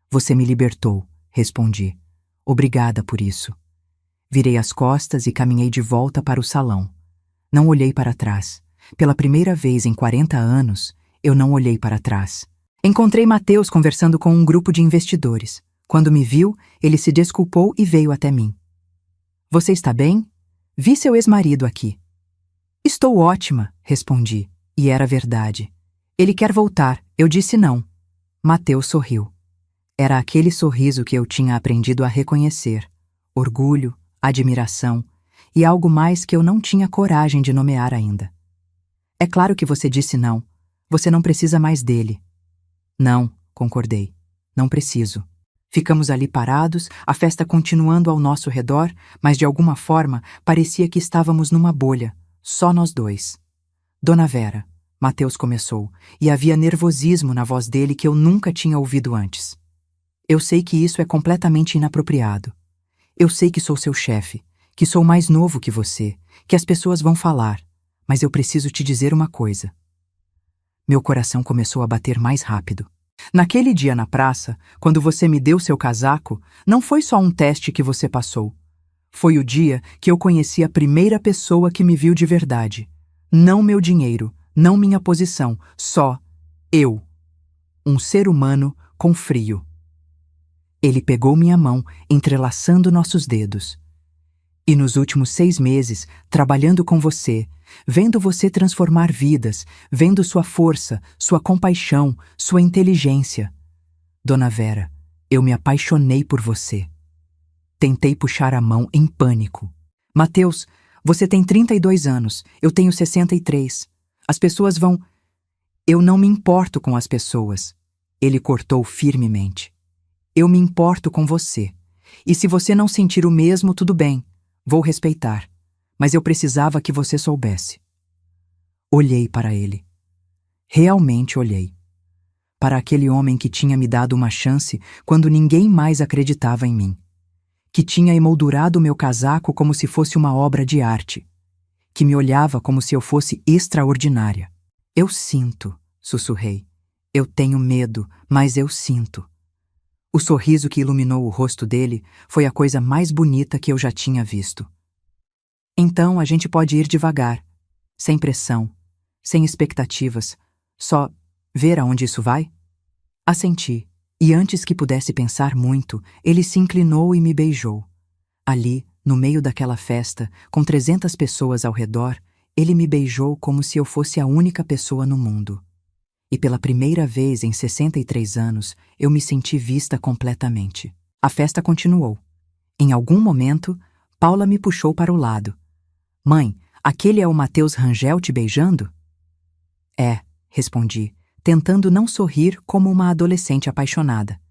Você me libertou, respondi. Obrigada por isso. Virei as costas e caminhei de volta para o salão. Não olhei para trás. Pela primeira vez em 40 anos, eu não olhei para trás. Encontrei Mateus conversando com um grupo de investidores. Quando me viu, ele se desculpou e veio até mim. Você está bem? Vi seu ex-marido aqui. Estou ótima, respondi. E era verdade. Ele quer voltar, eu disse não. Mateus sorriu. Era aquele sorriso que eu tinha aprendido a reconhecer. Orgulho, admiração e algo mais que eu não tinha coragem de nomear ainda. É claro que você disse não. Você não precisa mais dele. Não, concordei. Não preciso. Ficamos ali parados, a festa continuando ao nosso redor, mas de alguma forma parecia que estávamos numa bolha, só nós dois. Dona Vera, Mateus começou, e havia nervosismo na voz dele que eu nunca tinha ouvido antes. Eu sei que isso é completamente inapropriado. Eu sei que sou seu chefe, que sou mais novo que você, que as pessoas vão falar, mas eu preciso te dizer uma coisa. Meu coração começou a bater mais rápido. Naquele dia na praça, quando você me deu seu casaco, não foi só um teste que você passou. Foi o dia que eu conheci a primeira pessoa que me viu de verdade. Não meu dinheiro, não minha posição, só eu. Um ser humano com frio. Ele pegou minha mão, entrelaçando nossos dedos. E nos últimos 6 meses, trabalhando com você, vendo você transformar vidas, vendo sua força, sua compaixão, sua inteligência. Dona Vera, eu me apaixonei por você. Tentei puxar a mão em pânico. Mateus, você tem 32 anos, eu tenho 63. As pessoas vão... Eu não me importo com as pessoas. Ele cortou firmemente. Eu me importo com você. E se você não sentir o mesmo, tudo bem. Vou respeitar. Mas eu precisava que você soubesse. Olhei para ele. Realmente olhei. Para aquele homem que tinha me dado uma chance quando ninguém mais acreditava em mim. Que tinha emoldurado meu casaco como se fosse uma obra de arte. Que me olhava como se eu fosse extraordinária. Eu sinto, sussurrei. Eu tenho medo, mas eu sinto. O sorriso que iluminou o rosto dele foi a coisa mais bonita que eu já tinha visto. Então a gente pode ir devagar, sem pressão, sem expectativas, só ver aonde isso vai? Assenti, e antes que pudesse pensar muito, ele se inclinou e me beijou. Ali, no meio daquela festa, com 300 pessoas ao redor, ele me beijou como se eu fosse a única pessoa no mundo. E pela primeira vez em 63 anos, eu me senti vista completamente. A festa continuou. Em algum momento, Paula me puxou para o lado. Mãe, aquele é o Matheus Rangel te beijando? É, respondi, tentando não sorrir como uma adolescente apaixonada.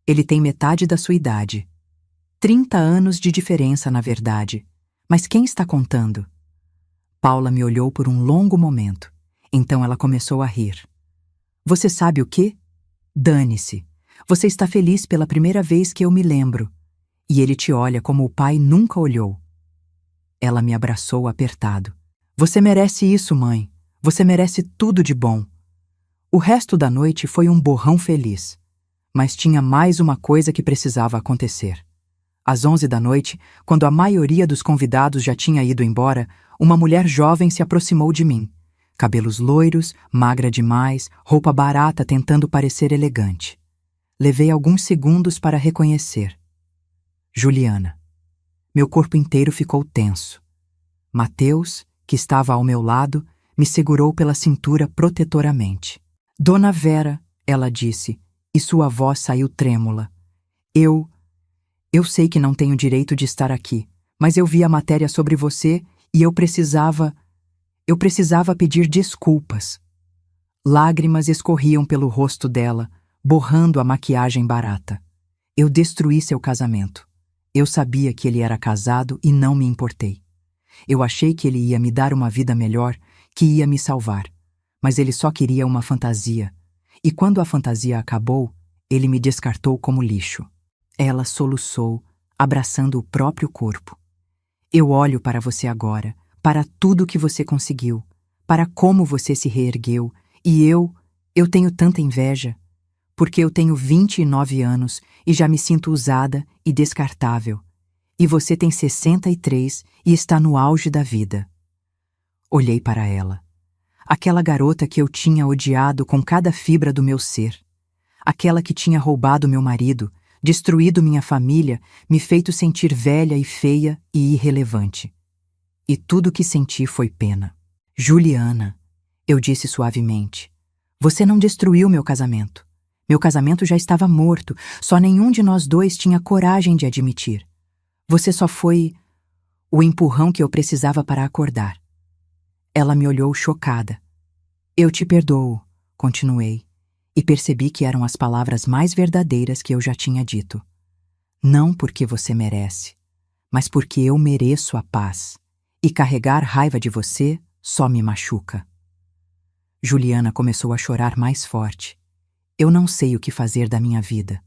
Ele tem metade da sua idade. 30 anos de diferença, na verdade. Mas quem está contando? Paula me olhou por um longo momento. Então ela começou a rir. Você sabe o quê? Dane-se. Você está feliz pela primeira vez que eu me lembro. E ele te olha como o pai nunca olhou. Ela me abraçou apertado. Você merece isso, mãe. Você merece tudo de bom. O resto da noite foi um borrão feliz. Mas tinha mais uma coisa que precisava acontecer. Às 11 da noite, quando a maioria dos convidados já tinha ido embora, uma mulher jovem se aproximou de mim. Cabelos loiros, magra demais, roupa barata tentando parecer elegante. Levei alguns segundos para reconhecer. Juliana. Meu corpo inteiro ficou tenso. Matheus, que estava ao meu lado, me segurou pela cintura protetoramente. Dona Vera, ela disse, e sua voz saiu trêmula. Eu sei que não tenho direito de estar aqui, mas eu vi a matéria sobre você e eu precisava pedir desculpas. Lágrimas escorriam pelo rosto dela, borrando a maquiagem barata. Eu destruí seu casamento. Eu sabia que ele era casado e não me importei. Eu achei que ele ia me dar uma vida melhor, que ia me salvar. Mas ele só queria uma fantasia. E quando a fantasia acabou, ele me descartou como lixo. Ela soluçou, abraçando o próprio corpo. Eu olho para você agora, para tudo que você conseguiu, para como você se reergueu, e eu tenho tanta inveja, porque eu tenho 29 anos e já me sinto usada e descartável. E você tem 63 e está no auge da vida. Olhei para ela. Aquela garota que eu tinha odiado com cada fibra do meu ser. Aquela que tinha roubado meu marido, destruído minha família, me feito sentir velha e feia e irrelevante. E tudo que senti foi pena. Juliana, eu disse suavemente, você não destruiu meu casamento. Meu casamento já estava morto, só nenhum de nós dois tinha coragem de admitir. Você só foi o empurrão que eu precisava para acordar. Ela me olhou chocada. Eu te perdoo, continuei, e percebi que eram as palavras mais verdadeiras que eu já tinha dito. Não porque você merece, mas porque eu mereço a paz, e carregar raiva de você só me machuca. Juliana começou a chorar mais forte. Eu não sei o que fazer da minha vida.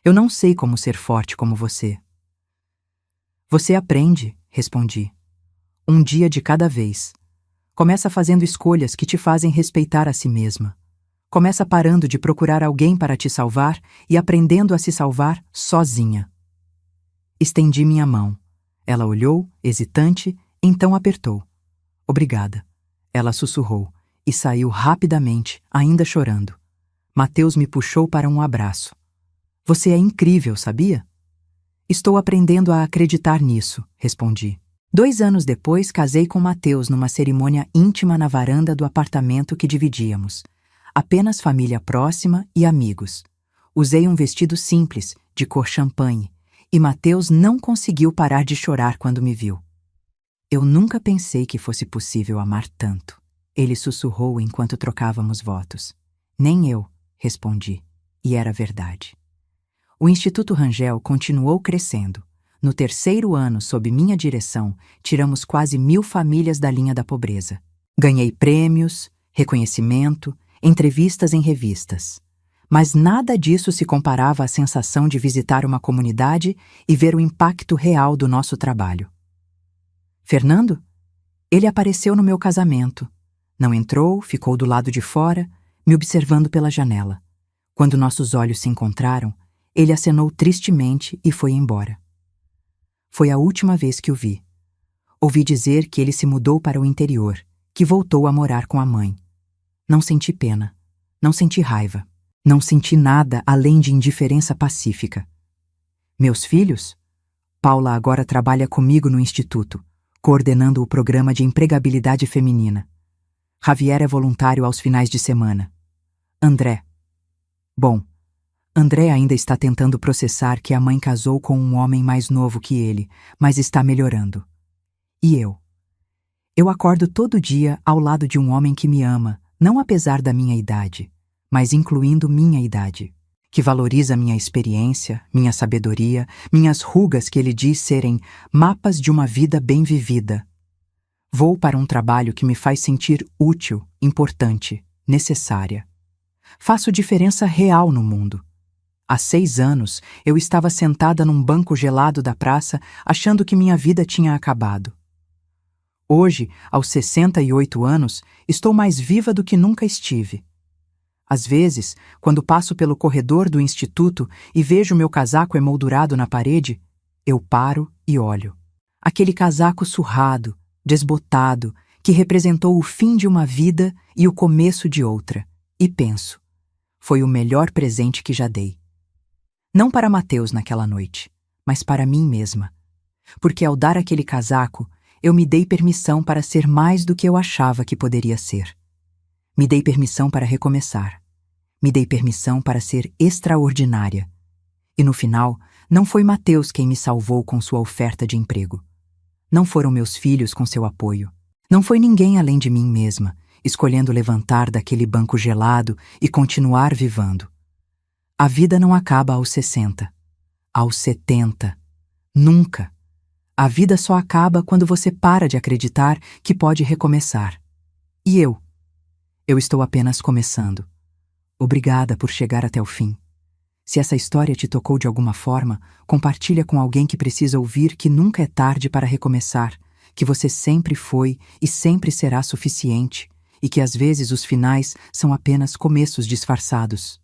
Eu não sei como ser forte como você. Você aprende, respondi. Um dia de cada vez. Começa fazendo escolhas que te fazem respeitar a si mesma. Começa parando de procurar alguém para te salvar e aprendendo a se salvar sozinha. Estendi minha mão. Ela olhou, hesitante, então apertou. Obrigada. Ela sussurrou e saiu rapidamente, ainda chorando. Matheus me puxou para um abraço. Você é incrível, sabia? Estou aprendendo a acreditar nisso, respondi. 2 anos depois, casei com Matheus numa cerimônia íntima na varanda do apartamento que dividíamos. Apenas família próxima e amigos. Usei um vestido simples, de cor champanhe, e Matheus não conseguiu parar de chorar quando me viu. Eu nunca pensei que fosse possível amar tanto. Ele sussurrou enquanto trocávamos votos. Nem eu, respondi, e era verdade. O Instituto Rangel continuou crescendo. No 3º ano, sob minha direção, tiramos quase 1000 famílias da linha da pobreza. Ganhei prêmios, reconhecimento, entrevistas em revistas. Mas nada disso se comparava à sensação de visitar uma comunidade e ver o impacto real do nosso trabalho. Fernando? Ele apareceu no meu casamento. Não entrou, ficou do lado de fora, me observando pela janela. Quando nossos olhos se encontraram, ele acenou tristemente e foi embora. Foi a última vez que o vi. Ouvi dizer que ele se mudou para o interior, que voltou a morar com a mãe. Não senti pena, não senti raiva, não senti nada além de indiferença pacífica. Meus filhos? Paula agora trabalha comigo no instituto, coordenando o programa de empregabilidade feminina. Javier é voluntário aos finais de semana. André. Bom, André ainda está tentando processar que a mãe casou com um homem mais novo que ele, mas está melhorando. E eu? Eu acordo todo dia ao lado de um homem que me ama, não apesar da minha idade, mas incluindo minha idade, que valoriza minha experiência, minha sabedoria, minhas rugas que ele diz serem mapas de uma vida bem vivida. Vou para um trabalho que me faz sentir útil, importante, necessária. Faço diferença real no mundo. Há 6 anos, eu estava sentada num banco gelado da praça, achando que minha vida tinha acabado. Hoje, aos 68 anos, estou mais viva do que nunca estive. Às vezes, quando passo pelo corredor do instituto e vejo meu casaco emoldurado na parede, eu paro e olho. Aquele casaco surrado, desbotado, que representou o fim de uma vida e o começo de outra, e penso, foi o melhor presente que já dei. Não para Mateus naquela noite, mas para mim mesma. Porque ao dar aquele casaco, eu me dei permissão para ser mais do que eu achava que poderia ser. Me dei permissão para recomeçar. Me dei permissão para ser extraordinária. E no final, não foi Mateus quem me salvou com sua oferta de emprego. Não foram meus filhos com seu apoio. Não foi ninguém além de mim mesma, escolhendo levantar daquele banco gelado e continuar vivando. A vida não acaba aos 60, aos 70. Nunca. A vida só acaba quando você para de acreditar que pode recomeçar. E eu? Eu estou apenas começando. Obrigada por chegar até o fim. Se essa história te tocou de alguma forma, compartilha com alguém que precisa ouvir que nunca é tarde para recomeçar, que você sempre foi e sempre será suficiente, e que às vezes os finais são apenas começos disfarçados.